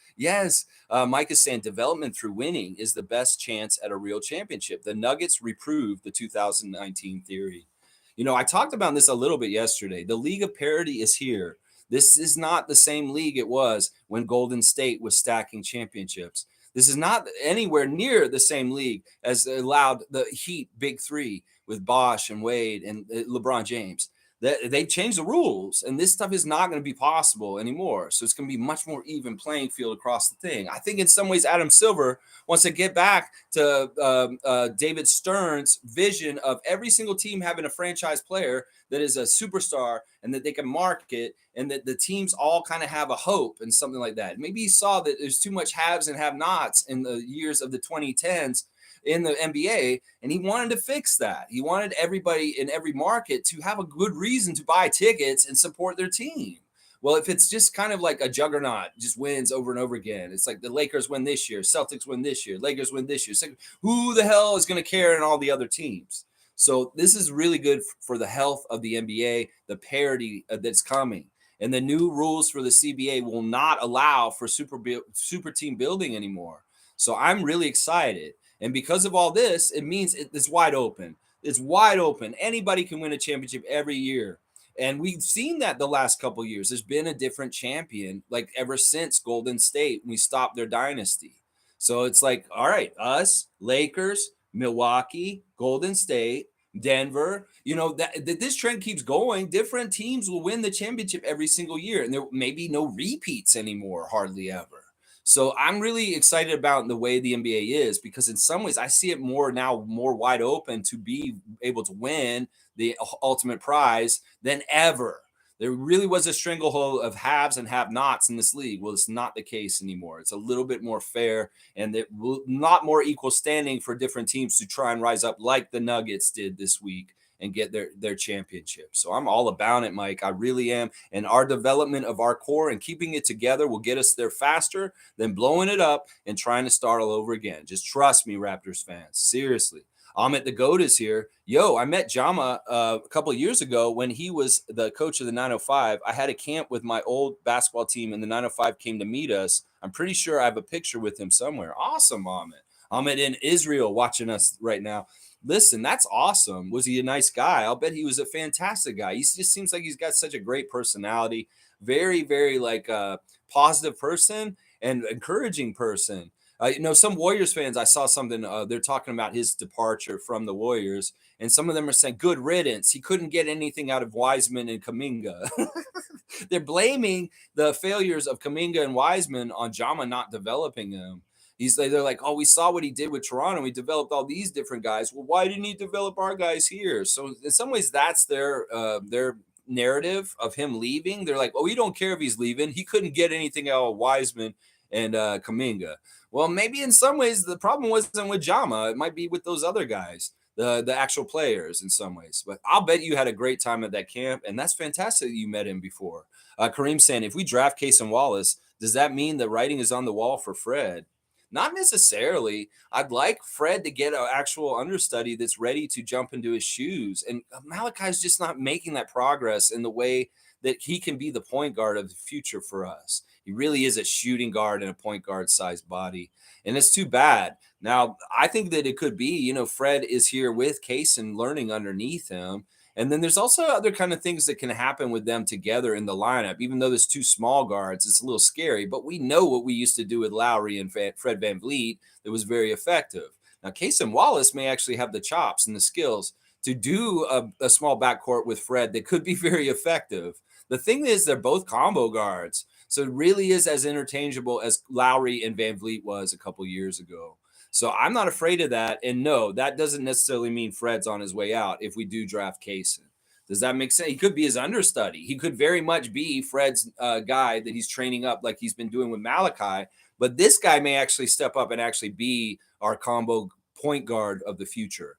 Mike is saying development through winning is the best chance at a real championship. The Nuggets reproved the 2019 theory. You know, I talked about this a little bit yesterday. The league of parity is here. This is not the same league it was when Golden State was stacking championships. This is not anywhere near the same league as allowed the Heat Big Three with Bosh and Wade and LeBron James. They changed the rules, and this stuff is not going to be possible anymore. So it's going to be much more even playing field across the thing. I think in some ways Adam Silver wants to get back to David Stern's vision of every single team having a franchise player that is a superstar and that they can market, and that the teams all kind of have a hope and something like that. Maybe he saw that there's too much haves and have-nots in the years of the 2010s in the NBA, and he wanted to fix that. He wanted everybody in every market to have a good reason to buy tickets and support their team. Well, if it's just kind of like a juggernaut, just wins over and over again. It's like the Lakers win this year, Celtics win this year, Lakers win this year. It's like, who the hell is going to care in all the other teams? So this is really good for the health of the NBA, the parity that's coming. And the new rules for the CBA will not allow for super team building anymore. So I'm really excited. And because of all this, it means it's wide open. It's wide open. Anybody can win a championship every year. And we've seen that the last couple of years. There's been a different champion, like ever since Golden State, we stopped their dynasty. So it's like, all right, us, Lakers, Milwaukee, Golden State, Denver, that this trend keeps going. Different teams will win the championship every single year. And there may be no repeats anymore, hardly ever. So I'm really excited about the way the NBA is, because in some ways I see it more wide open to be able to win the ultimate prize than ever. There really was a stranglehold of haves and have-nots in this league. Well, it's not the case anymore. It's a little bit more fair, and there will not more equal standing for different teams to try and rise up like the Nuggets did this week and get their championship. So I'm all about it, Mike. I really am. And our development of our core and keeping it together will get us there faster than blowing it up and trying to start all over again. Just trust me, Raptors fans. Seriously. Amit the GOAT is here. Yo, I met Jama a couple of years ago when he was the coach of the 905. I had a camp with my old basketball team, and the 905 came to meet us. I'm pretty sure I have a picture with him somewhere. Awesome, Amit. Amit in Israel watching us right now. Listen, that's awesome. Was he a nice guy? I'll bet he was a fantastic guy. He just seems like he's got such a great personality. Very, very positive person and encouraging person. Some Warriors fans, I saw something, they're talking about his departure from the Warriors, and some of them are saying, good riddance. He couldn't get anything out of Wiseman and Kuminga. They're blaming the failures of Kuminga and Wiseman on Jama not developing them. They're like, oh, we saw what he did with Toronto. We developed all these different guys. Well, why didn't he develop our guys here? So in some ways, that's their narrative of him leaving. They're like, oh, we don't care if he's leaving. He couldn't get anything out of Wiseman and Kuminga. Well, maybe in some ways the problem wasn't with Jama. It might be with those other guys, the actual players in some ways. But I'll bet you had a great time at that camp, and that's fantastic that you met him before. Kareem saying, if we draft Case and Wallace, does that mean the writing is on the wall for Fred? Not necessarily. I'd like Fred to get an actual understudy that's ready to jump into his shoes. And Malachi's just not making that progress in the way that he can be the point guard of the future for us. He really is a shooting guard and a point guard sized body. And it's too bad. Now, I think that it could be, Fred is here with Case and learning underneath him. And then there's also other kind of things that can happen with them together in the lineup. Even though there's two small guards, it's a little scary. But we know what we used to do with Lowry and Fred VanVleet that was very effective. Now, Case and Wallace may actually have the chops and the skills to do a small backcourt with Fred that could be very effective. The thing is, they're both combo guards. So it really is as interchangeable as Lowry and VanVleet was a couple years ago. So I'm not afraid of that. And no, that doesn't necessarily mean Fred's on his way out if we do draft Kaysen. Does that make sense? He could be his understudy. He could very much be Fred's guy that he's training up like he's been doing with Malachi. But this guy may actually step up and actually be our combo point guard of the future.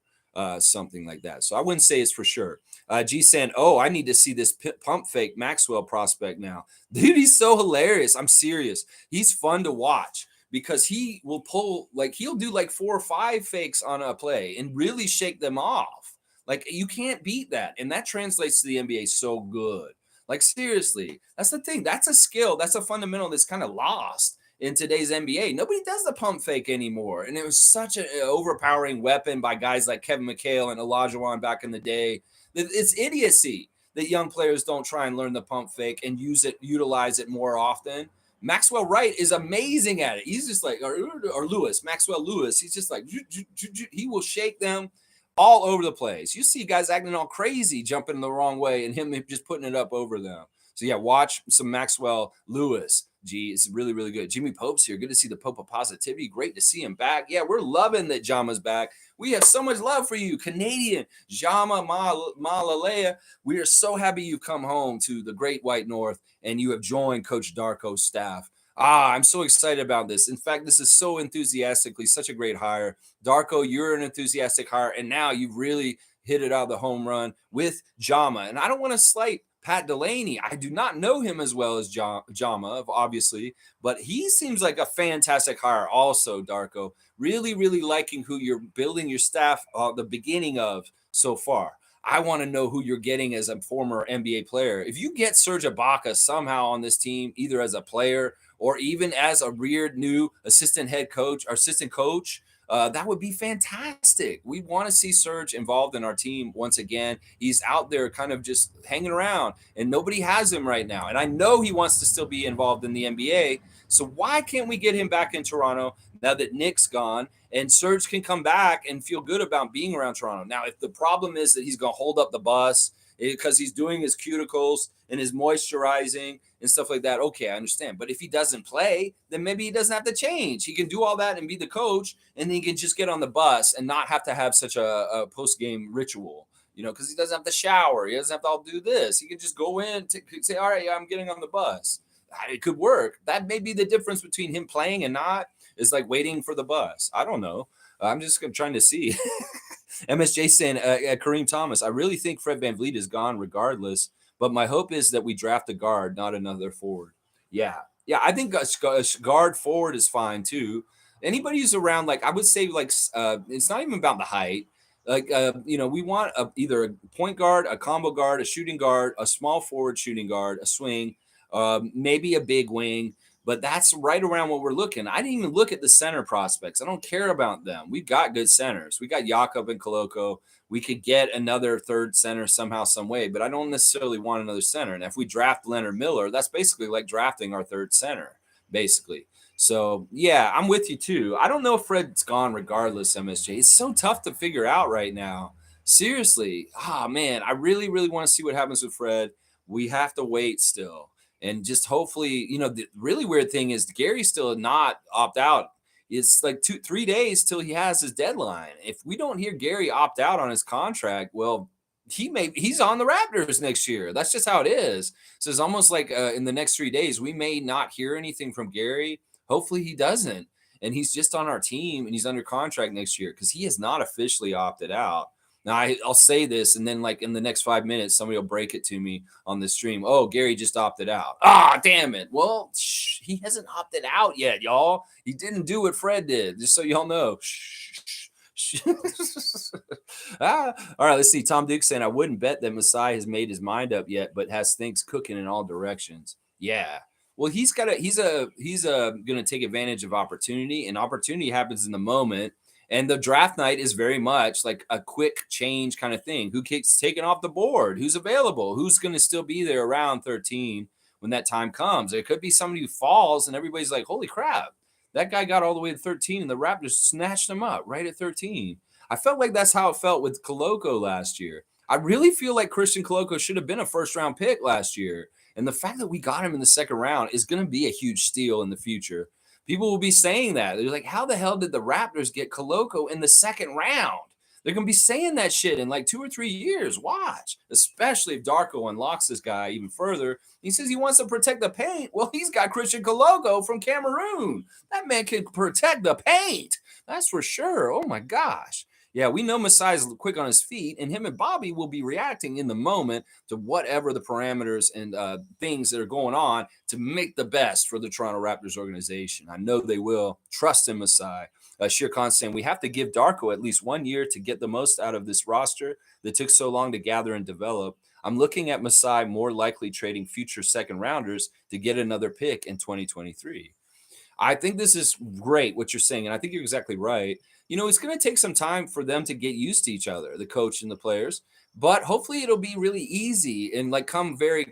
Something like that. So I wouldn't say it's for sure. G saying, oh, I need to see this pump fake Maxwell prospect now. Dude, he's so hilarious. I'm serious. He's fun to watch because he will pull, like, he'll do like 4 or 5 fakes on a play and really shake them off. Like, you can't beat that. And that translates to the NBA so good. Like, seriously, that's the thing. That's a skill. That's a fundamental that's kind of lost in today's NBA. Nobody does the pump fake anymore. And it was such an overpowering weapon by guys like Kevin McHale and Olajuwon back in the day. It's idiocy that young players don't try and learn the pump fake and utilize it more often. Maxwell Wright is amazing at it. He's just like, or Lewis, Maxwell Lewis. He's just like, he will shake them all over the place. You see guys acting all crazy, jumping the wrong way, and him just putting it up over them. So yeah, watch some Maxwell Lewis. Gee, it's really, really good. Jimmy Pope's here. Good to see the Pope of positivity. Great to see him back. Yeah, we're loving that Jama's back. We have so much love for you, Canadian Jama Malalea. We are so happy you've come home to the Great White North and you have joined Coach Darko's staff. I'm so excited about this. In fact, this is so enthusiastically such a great hire. Darko, you're an enthusiastic hire, and now you've really hit it out of the home run with Jama. And I don't want to slight Pat Delaney. I do not know him as well as Jama, obviously, but he seems like a fantastic hire also, Darko. Really, really liking who you're building your staff the beginning of so far. I want to know who you're getting as a former NBA player. If you get Serge Ibaka somehow on this team, either as a player or even as a weird new assistant head coach or assistant coach, that would be fantastic. We want to see Serge involved in our team once again. He's out there kind of just hanging around, and nobody has him right now. And I know he wants to still be involved in the NBA. So why can't we get him back in Toronto now that Nick's gone and Serge can come back and feel good about being around Toronto? Now, if the problem is that he's going to hold up the bus because he's doing his cuticles and his moisturizing and stuff like that, okay, I understand. But if he doesn't play, then maybe he doesn't have to change. He can do all that and be the coach, and then he can just get on the bus and not have to have such a post-game ritual, because he doesn't have to shower. He doesn't have to all do this. He can just go in, say, all right, yeah, I'm getting on the bus. It could work. That may be the difference between him playing and not, is like waiting for the bus. I don't know. I'm just trying to see. MSJ saying, Kareem Thomas, I really think Fred VanVleet is gone regardless, but my hope is that we draft a guard, not another forward. Yeah, I think a guard forward is fine too. Anybody who's around, like, I would say, like, it's not even about the height. Like, we want either a point guard, a combo guard, a shooting guard, a small forward shooting guard, a swing, maybe a big wing. But that's right around what we're looking. I didn't even look at the center prospects. I don't care about them. We've got good centers. We got Jakob and Koloko. We could get another third center somehow, some way, but I don't necessarily want another center. And if we draft Leonard Miller, that's basically like drafting our third center, basically. So, yeah, I'm with you too. I don't know if Fred's gone regardless, MSJ. It's so tough to figure out right now. Seriously. Man, I really, really want to see what happens with Fred. We have to wait still. And just hopefully, the really weird thing is Gary's still not opt out. It's like 2-3 days till he has his deadline. If we don't hear Gary opt out on his contract, well, he's on the Raptors next year. That's just how it is. So it's almost like in the next 3 days, we may not hear anything from Gary. Hopefully he doesn't. and he's just on our team and he's under contract next year because he has not officially opted out. Now I'll say this, and then like in the next 5 minutes, somebody will break it to me on the stream. Oh, Gary just opted out. Ah, damn it. Well, he hasn't opted out yet, y'all. He didn't do what Fred did, just so y'all know. All right, let's see. Tom Duke saying, I wouldn't bet that Masai has made his mind up yet, but has things cooking in all directions. Yeah. Well, he's gonna take advantage of opportunity, and opportunity happens in the moment. And the draft night is very much like a quick change kind of thing. Who kicks taken off the board? Who's available? Who's going to still be there around 13 when that time comes? It could be somebody who falls and everybody's like, holy crap, that guy got all the way to 13 and the Raptors snatched him up right at 13. I felt like that's how it felt with Koloko last year. I really feel like Christian Koloko should have been a first round pick last year. And the fact that we got him in the second round is going to be a huge steal in the future. People will be saying that. They're like, how the hell did the Raptors get Koloko in the second round? They're going to be saying that shit in like 2 or 3 years. Watch, especially if Darko unlocks this guy even further. He says he wants to protect the paint. Well, he's got Christian Koloko from Cameroon. That man can protect the paint. That's for sure. Oh my gosh. Yeah, we know Masai's quick on his feet, and him and Bobby will be reacting in the moment to whatever the parameters and things that are going on to make the best for the Toronto Raptors organization. I know they will. Trust in Masai. Shir Khan saying, we have to give Darko at least 1 year to get the most out of this roster that took so long to gather and develop. I'm looking at Masai more likely trading future second rounders to get another pick in 2023. I think this is great what you're saying, and I think you're exactly right. It's going to take some time for them to get used to each other, the coach and the players, but hopefully it'll be really easy and like come very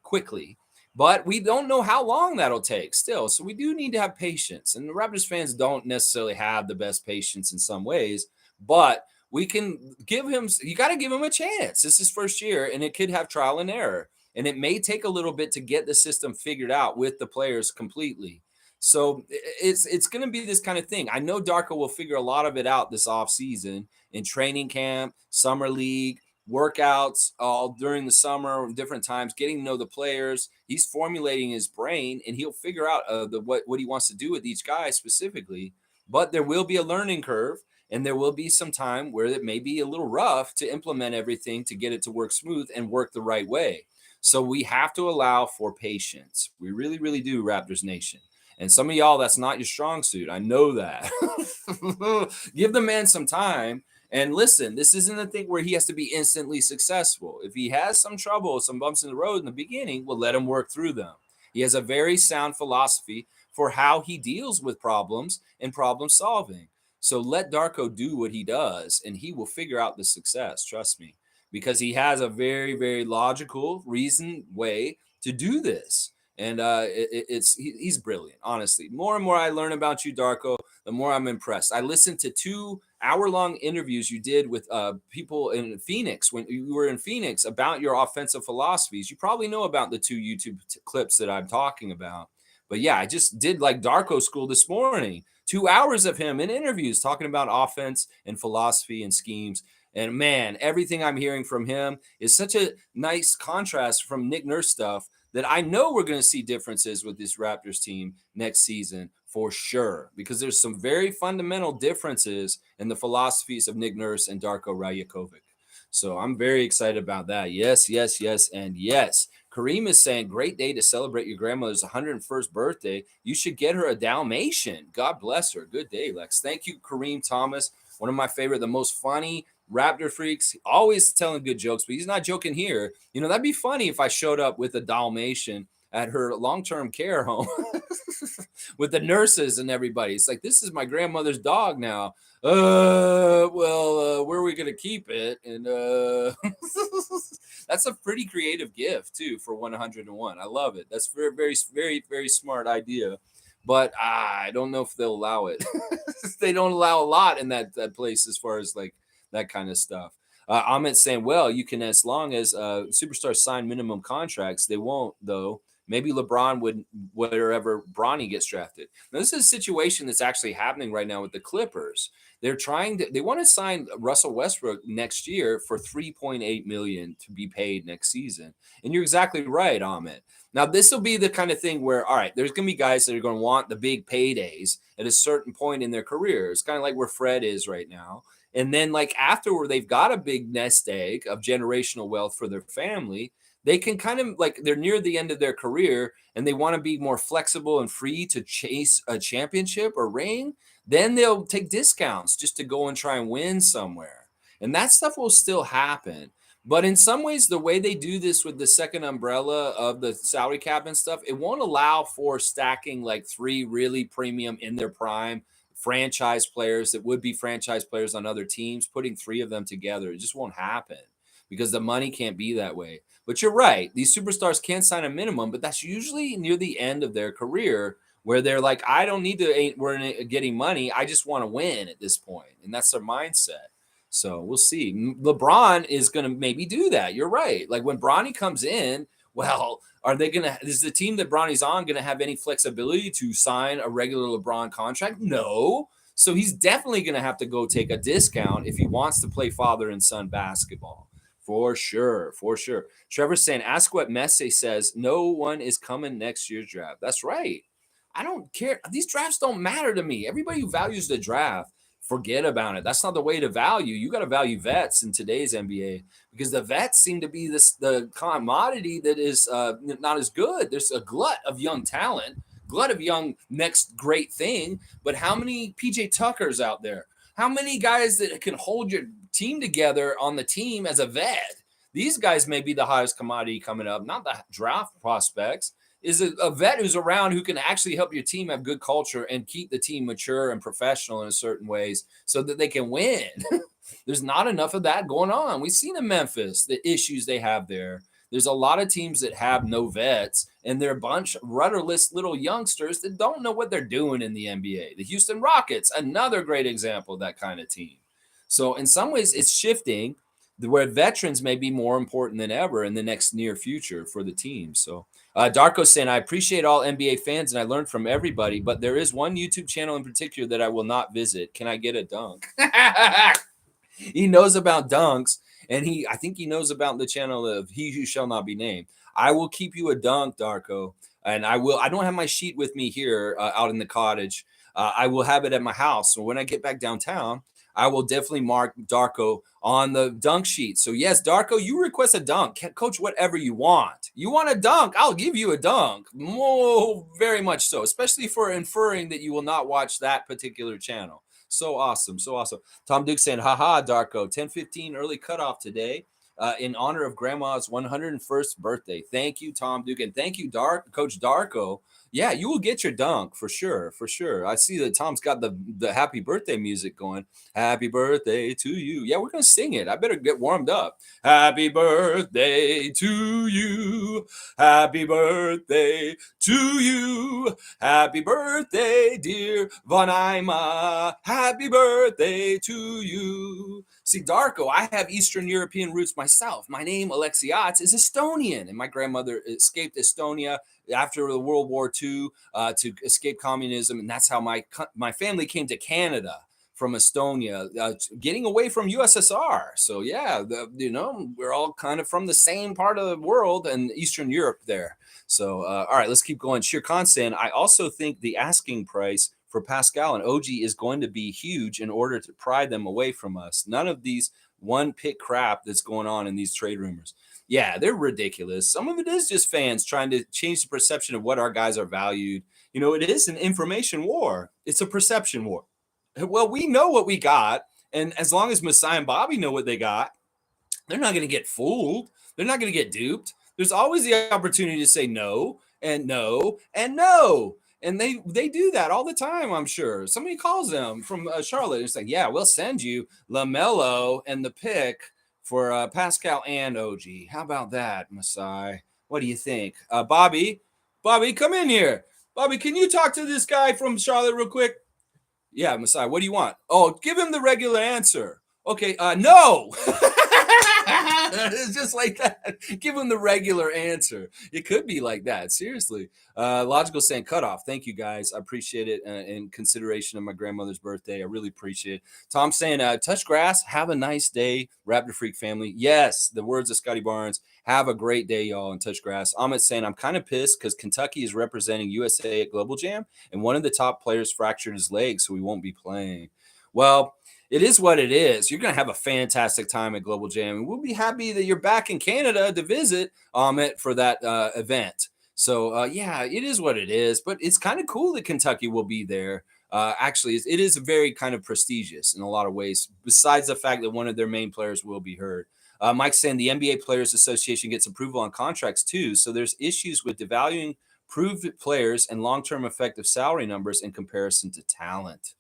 quickly. But we don't know how long that'll take still. So we do need to have patience. And the Raptors fans don't necessarily have the best patience in some ways, but we can give him, you got to give him a chance. This is his first year, and it could have trial and error. And it may take a little bit to get the system figured out with the players completely. So it's going to be this kind of thing. I know Darko will figure a lot of it out this offseason in training camp, summer league, workouts all during the summer, different times, getting to know the players. He's formulating his brain, and he'll figure out what he wants to do with each guy specifically. But there will be a learning curve, and there will be some time where it may be a little rough to implement everything to get it to work smooth and work the right way. So we have to allow for patience. We really, really do, Raptors Nation. And some of y'all, that's not your strong suit. I know that. Give the man some time. And listen, this isn't a thing where he has to be instantly successful. If he has some trouble, some bumps in the road in the beginning, we'll let him work through them. He has a very sound philosophy for how he deals with problems and problem solving. So let Darko do what he does, and he will figure out the success. Trust me, because he has a very, very logical, reasoned way to do this. And he's brilliant, honestly. More and more I learn about you, Darko, the more I'm impressed. I listened to 2-hour-long interviews you did with people in Phoenix when you were in Phoenix about your offensive philosophies. You probably know about the 2 YouTube clips that I'm talking about. But yeah, I just did like Darko school this morning. 2 hours of him in interviews talking about offense and philosophy and schemes. And man, everything I'm hearing from him is such a nice contrast from Nick Nurse stuff that I know we're going to see differences with this Raptors team next season for sure, because there's some very fundamental differences in the philosophies of Nick Nurse and Darko Rajakovic. So I'm very excited about that. Yes, yes, yes, and yes. Kareem is saying, great day to celebrate your grandmother's 101st birthday. You should get her a Dalmatian. God bless her. Good day, Lex. Thank you, Kareem Thomas. One of my favorite, the most funny Raptor freaks, always telling good jokes, but he's not joking here. That'd be funny if I showed up with a Dalmatian at her long-term care home with the nurses and everybody. It's like, this is my grandmother's dog now. Where are we going to keep it? And that's a pretty creative gift, too, for 101. I love it. That's very, very, very, very smart idea. But I don't know if they'll allow it. They don't allow a lot in that place as far as like that kind of stuff. Amit's saying, well, you can, as long as superstars sign minimum contracts, they won't, though. Maybe LeBron would, wherever Bronny gets drafted. Now, this is a situation that's actually happening right now with the Clippers. They want to sign Russell Westbrook next year for 3.8 million to be paid next season. And you're exactly right, Ahmed. Now, this will be the kind of thing where, all right, there's going to be guys that are going to want the big paydays at a certain point in their career. It's kind of like where Fred is right now. And then, like, afterward, they've got a big nest egg of generational wealth for their family. They can kind of like they're near the end of their career and they want to be more flexible and free to chase a championship or ring. Then they'll take discounts just to go and try and win somewhere. And that stuff will still happen. But in some ways, the way they do this with the second umbrella of the salary cap and stuff, it won't allow for stacking like three really premium in their prime franchise players that would be franchise players on other teams, putting three of them together. It just won't happen because the money can't be that way. But you're right. These superstars can sign a minimum, but that's usually near the end of their career where they're like, I don't need to, we're getting money. I just want to win at this point. And that's their mindset. So we'll see. LeBron is going to maybe do that. You're right. Like when Bronny comes in, well, are they going to, is the team that Bronny's on going to have any flexibility to sign a regular LeBron contract? No. So he's definitely going to have to go take a discount if he wants to play father and son basketball. For sure. For sure. Trevor's saying, ask what Messi says. No one is coming next year's draft. That's right. I don't care. These drafts don't matter to me. Everybody who values the draft, forget about it. That's not the way to value. You got to value vets in today's NBA because the vets seem to be the commodity that is not as good. There's a glut of young talent, glut of young next great thing. But how many PJ Tuckers out there? How many guys that can hold your team together on the team as a vet? These guys may be the highest commodity coming up, not the draft prospects. Is a vet who's around who can actually help your team have good culture and keep the team mature and professional in certain ways so that they can win. There's not enough of that going on. We've seen in Memphis the issues they have there. There's a lot of teams that have no vets, and they're a bunch of rudderless little youngsters that don't know what they're doing in the NBA. The Houston Rockets, another great example of that kind of team. So in some ways, it's shifting where veterans may be more important than ever in the next near future for the team. So Darko saying, I appreciate all NBA fans and I learned from everybody, but there is one YouTube channel in particular that I will not visit. Can I get a dunk? He knows about dunks, and I think he knows about the channel of He Who Shall Not Be Named. I will keep you a dunk, Darko, and I don't have my sheet with me here out in the cottage. I will have it at my house. So when I get back downtown, I will definitely mark Darko on the dunk sheet. So yes, Darko, you request a dunk. Coach, whatever you want. You want a dunk? I'll give you a dunk. Oh, very much so, especially for inferring that you will not watch that particular channel. So awesome. So awesome. Tom Duke saying, haha, Darko, 10:15 early cutoff today in honor of Grandma's 101st birthday. Thank you, Tom Duke. And thank you, Coach Darko. Yeah, you will get your dunk for sure. For sure. I see that Tom's got the happy birthday music going. Happy birthday to you. Yeah, we're going to sing it. I better get warmed up. Happy birthday to you. Happy birthday to you. Happy birthday, dear Von Ima. Happy birthday to you. See, Darko, I have Eastern European roots myself. My name, Alexiats, is Estonian, and my grandmother escaped Estonia after the World War II to escape communism, and that's how my family came to Canada from Estonia, getting away from USSR. So yeah, we're all kind of from the same part of the world and Eastern Europe there. So all right, let's keep going. Shir Khan saying, I also think the asking price for Pascal and OG is going to be huge in order to pry them away from us. None of these one pick crap that's going on in these trade rumors. Yeah, they're ridiculous. Some of it is just fans trying to change the perception of what our guys are valued. It is an information war. It's a perception war. Well, we know what we got. And as long as Messiah and Bobby know what they got, they're not going to get fooled. They're not going to get duped. There's always the opportunity to say no and no and no. And they do that all the time, I'm sure. Somebody calls them from Charlotte and saying, yeah, we'll send you LaMelo and the pick for Pascal and OG. How about that, Masai? What do you think? Bobby, come in here. Bobby, can you talk to this guy from Charlotte real quick? Yeah, Masai, what do you want? Oh, give him the regular answer. Okay, no. It's just like that. Give him the regular answer. It could be like that. Seriously. Logical saying cutoff. Thank you guys. I appreciate it in consideration of my grandmother's birthday. I really appreciate it. Tom saying, touch grass. Have a nice day, Raptor Freak family. Yes, the words of Scotty Barnes. Have a great day, y'all, and touch grass. Ahmed saying, I'm kind of pissed because Kentucky is representing USA at Global Jam, and one of the top players fractured his leg, so we won't be playing. Well, it is what it is. You're going to have a fantastic time at Global Jam, and we'll be happy that you're back in Canada to visit for that event. So, yeah, it is what it is, but it's kind of cool that Kentucky will be there. Actually, it is very kind of prestigious in a lot of ways, besides the fact that one of their main players will be heard. Mike's saying the NBA Players Association gets approval on contracts too, so there's issues with devaluing proved players and long-term effective salary numbers in comparison to talent.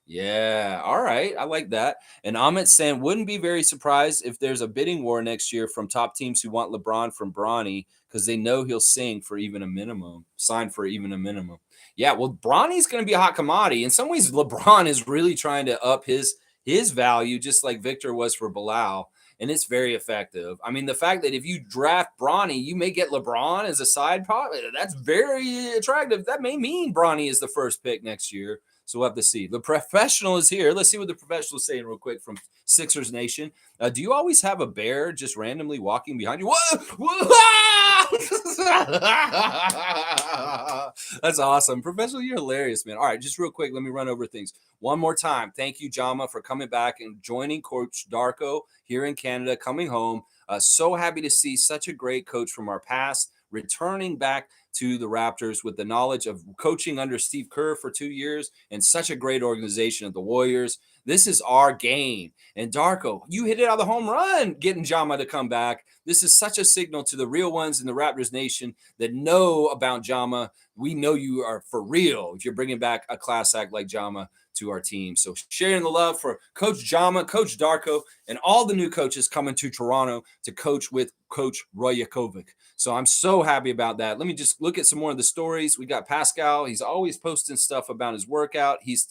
Yeah. All right. I like that. And Amit saying, wouldn't be very surprised if there's a bidding war next year from top teams who want LeBron from Bronny because they know he'll sign for even a minimum. Yeah. Well, Bronny's going to be a hot commodity. In some ways, LeBron is really trying to up his value, just like Victor was for Bilal. And it's very effective. I mean, the fact that if you draft Bronny, you may get LeBron as a side pot. That's very attractive. That may mean Bronny is the first pick next year. So we'll have to see. The professional is here. Let's see what the professional is saying real quick from Sixers Nation. Do you always have a bear just randomly walking behind you? Whoa! That's awesome. Professional, you're hilarious, man. All right, just real quick, let me run over things. One more time. Thank you, Jama, for coming back and joining Coach Darko here in Canada, coming home. So happy to see such a great coach from our past returning back to the Raptors with the knowledge of coaching under Steve Kerr for 2 years and such a great organization of the Warriors. This is our game. And Darko, you hit it out of the home run getting Jama to come back. This is such a signal to the real ones in the Raptors Nation that know about Jama. We know you are for real if you're bringing back a class act like Jama to our team. So sharing the love for Coach Jama, Coach Darko, and all the new coaches coming to Toronto to coach with Coach Rajakovic. So I'm so happy about that. Let me just look at some more of the stories. We got Pascal. He's always posting stuff about his workout. He's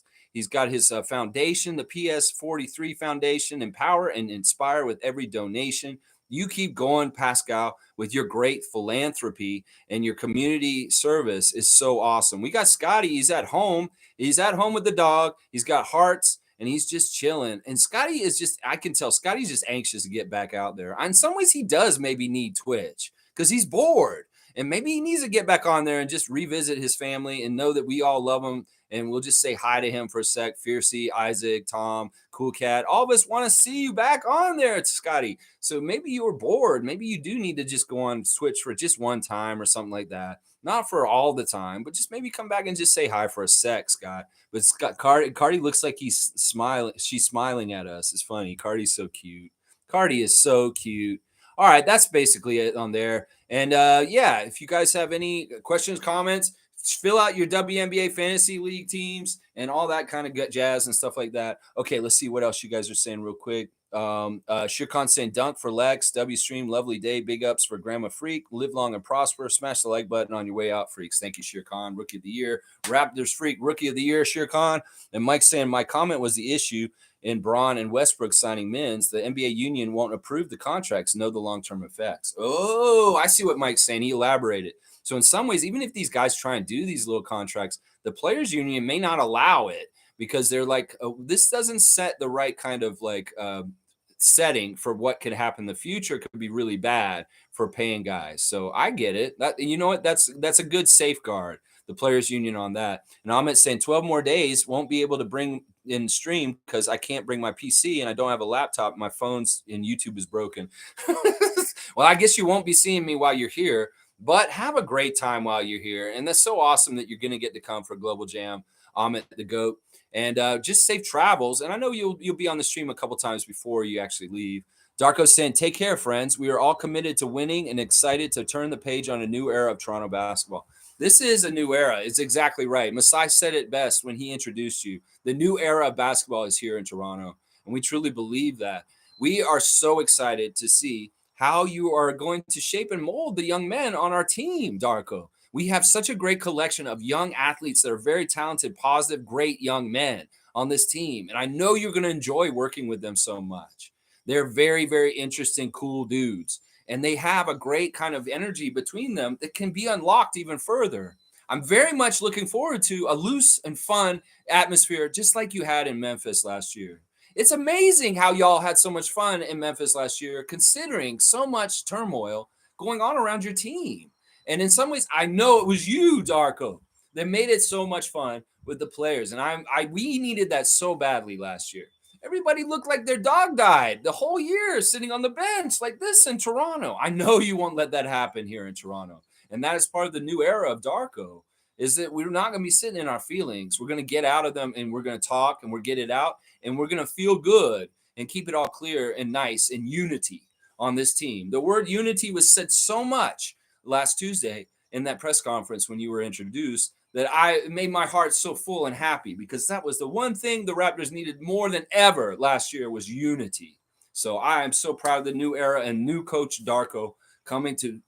got his foundation, the PS43 Foundation, empower and inspire with every donation. You keep going, Pascal, with your great philanthropy and your community service is so awesome. We got Scotty. He's at home. He's at home with the dog. He's got hearts and he's just chilling. And Scotty is just, I can tell Scotty's just anxious to get back out there. In some ways, he does maybe need Twitch because he's bored. And maybe he needs to get back on there and just revisit his family and know that we all love him. And we'll just say hi to him for a sec. Fiercey, Isaac, Tom, Cool Cat. All of us want to see you back on there, Scotty. So maybe you were bored. Maybe you do need to just go on Twitch for just one time or something like that. Not for all the time, but just maybe come back and just say hi for a sec, Scott. But Scott Cardi looks like he's smiling. She's smiling at us. It's funny. Cardi's so cute. Cardi is so cute. All right, that's basically it on there. And yeah, if you guys have any questions, comments, fill out your WNBA fantasy league teams and all that kind of jazz and stuff like that. Okay, let's see what else you guys are saying real quick. Shirkan saying dunk for Lex, W stream, lovely day, big ups for Grandma Freak, live long and prosper, smash the like button on your way out, freaks. Thank you, Shirkan, rookie of the year. Raptors Freak, rookie of the year, Shirkan. And Mike saying my comment was the issue in Braun and Westbrook signing men's. The NBA union won't approve the contracts, know the long-term effects. Oh, I see what Mike's saying. He elaborated. So in some ways, even if these guys try and do these little contracts, the players union may not allow it because they're like, oh, this doesn't set the right kind of like setting for what could happen in the future. It could be really bad for paying guys. So I get it. That, you know what? That's a good safeguard, the players union on that. And I'm saying 12 more days won't be able to bring in stream because I can't bring my PC and I don't have a laptop. My phone's in YouTube is broken. Well, I guess you won't be seeing me while you're here. But have a great time while you're here. And that's so awesome that you're going to get to come for Global Jam. Amit the GOAT. And just safe travels. And I know you'll be on the stream a couple times before you actually leave. Darko saying, take care, friends. We are all committed to winning and excited to turn the page on a new era of Toronto basketball. This is a new era. It's exactly right. Masai said it best when he introduced you. The new era of basketball is here in Toronto. And we truly believe that. We are so excited to see how you are going to shape and mold the young men on our team, Darko. We have such a great collection of young athletes that are very talented, positive, great young men. on this team. And I know you're going to enjoy working with them so much. They're very, very interesting, cool dudes. And they have a great kind of energy between them that can be unlocked even further. I'm very much looking forward to a loose and fun atmosphere, just like you had in Memphis last year. It's amazing how y'all had so much fun in Memphis last year, considering so much turmoil going on around your team. And in some ways, I know it was you, Darko, that made it so much fun with the players. And we needed that so badly last year. Everybody looked like their dog died the whole year sitting on the bench like this in Toronto. I know you won't let that happen here in Toronto. And that is part of the new era of Darko, is that we're not going to be sitting in our feelings. We're going to get out of them and we're going to talk and we'll get it out and we're going to feel good and keep it all clear and nice and unity on this team. The word unity was said so much last Tuesday in that press conference when you were introduced that it made my heart so full and happy, because that was the one thing the Raptors needed more than ever last year was unity. So I am so proud of the new era and new coach Darko coming to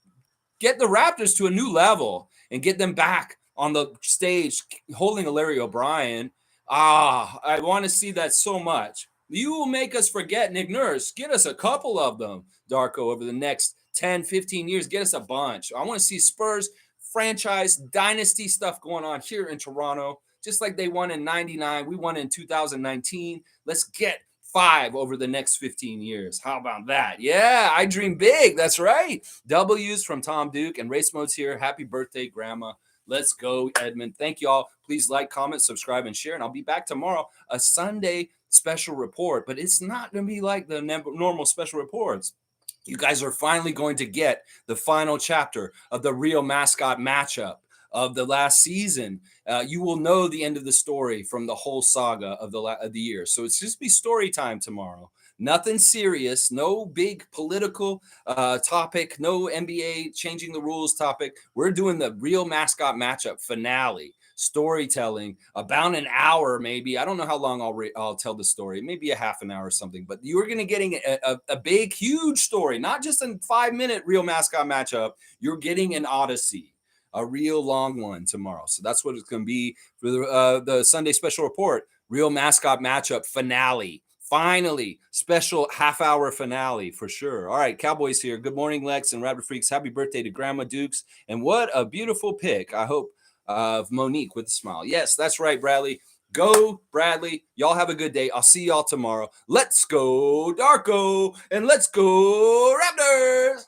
get the Raptors to a new level and get them back on the stage holding a Larry O'Brien. I want to see that so much. You will make us forget Nick Nurse. Get us a couple of them, Darko, over the next 10, 15 years. Get us a bunch. I want to see Spurs franchise dynasty stuff going on here in Toronto, just like they won in 99. We won in 2019. Let's get 5 over the next 15 years. How about that? Yeah, I dream big. That's right. W's from Tom Duke and Race Mode's here. Happy birthday, Grandma. Let's go, Edmund. Thank you all. Please like, comment, subscribe, and share. And I'll be back tomorrow, a Sunday special report, but it's not going to be like the normal special reports. You guys are finally going to get the final chapter of the real mascot matchup of the last season. You will know the end of the story from the whole saga of the year. So it's just be story time tomorrow. Nothing serious, no big political topic, no NBA changing the rules topic. We're doing the real mascot matchup finale. Storytelling about an hour, maybe. I don't know how long I'll tell the story, maybe a half an hour or something, but you're going to getting a big, huge story, not just a 5-minute real mascot matchup. You're getting an odyssey, a real long one tomorrow. So that's what it's going to be for the Sunday special report, real mascot matchup finale. Finally, special half-hour finale for sure. All right, Cowboys here. Good morning, Lex and Raptor Freaks. Happy birthday to Grandma Dukes. And what a beautiful pick. I hope of Monique with a smile. Yes, that's right, Bradley. Go, Bradley. Y'all have a good day. I'll see y'all tomorrow. Let's go, Darko, and let's go, Raptors.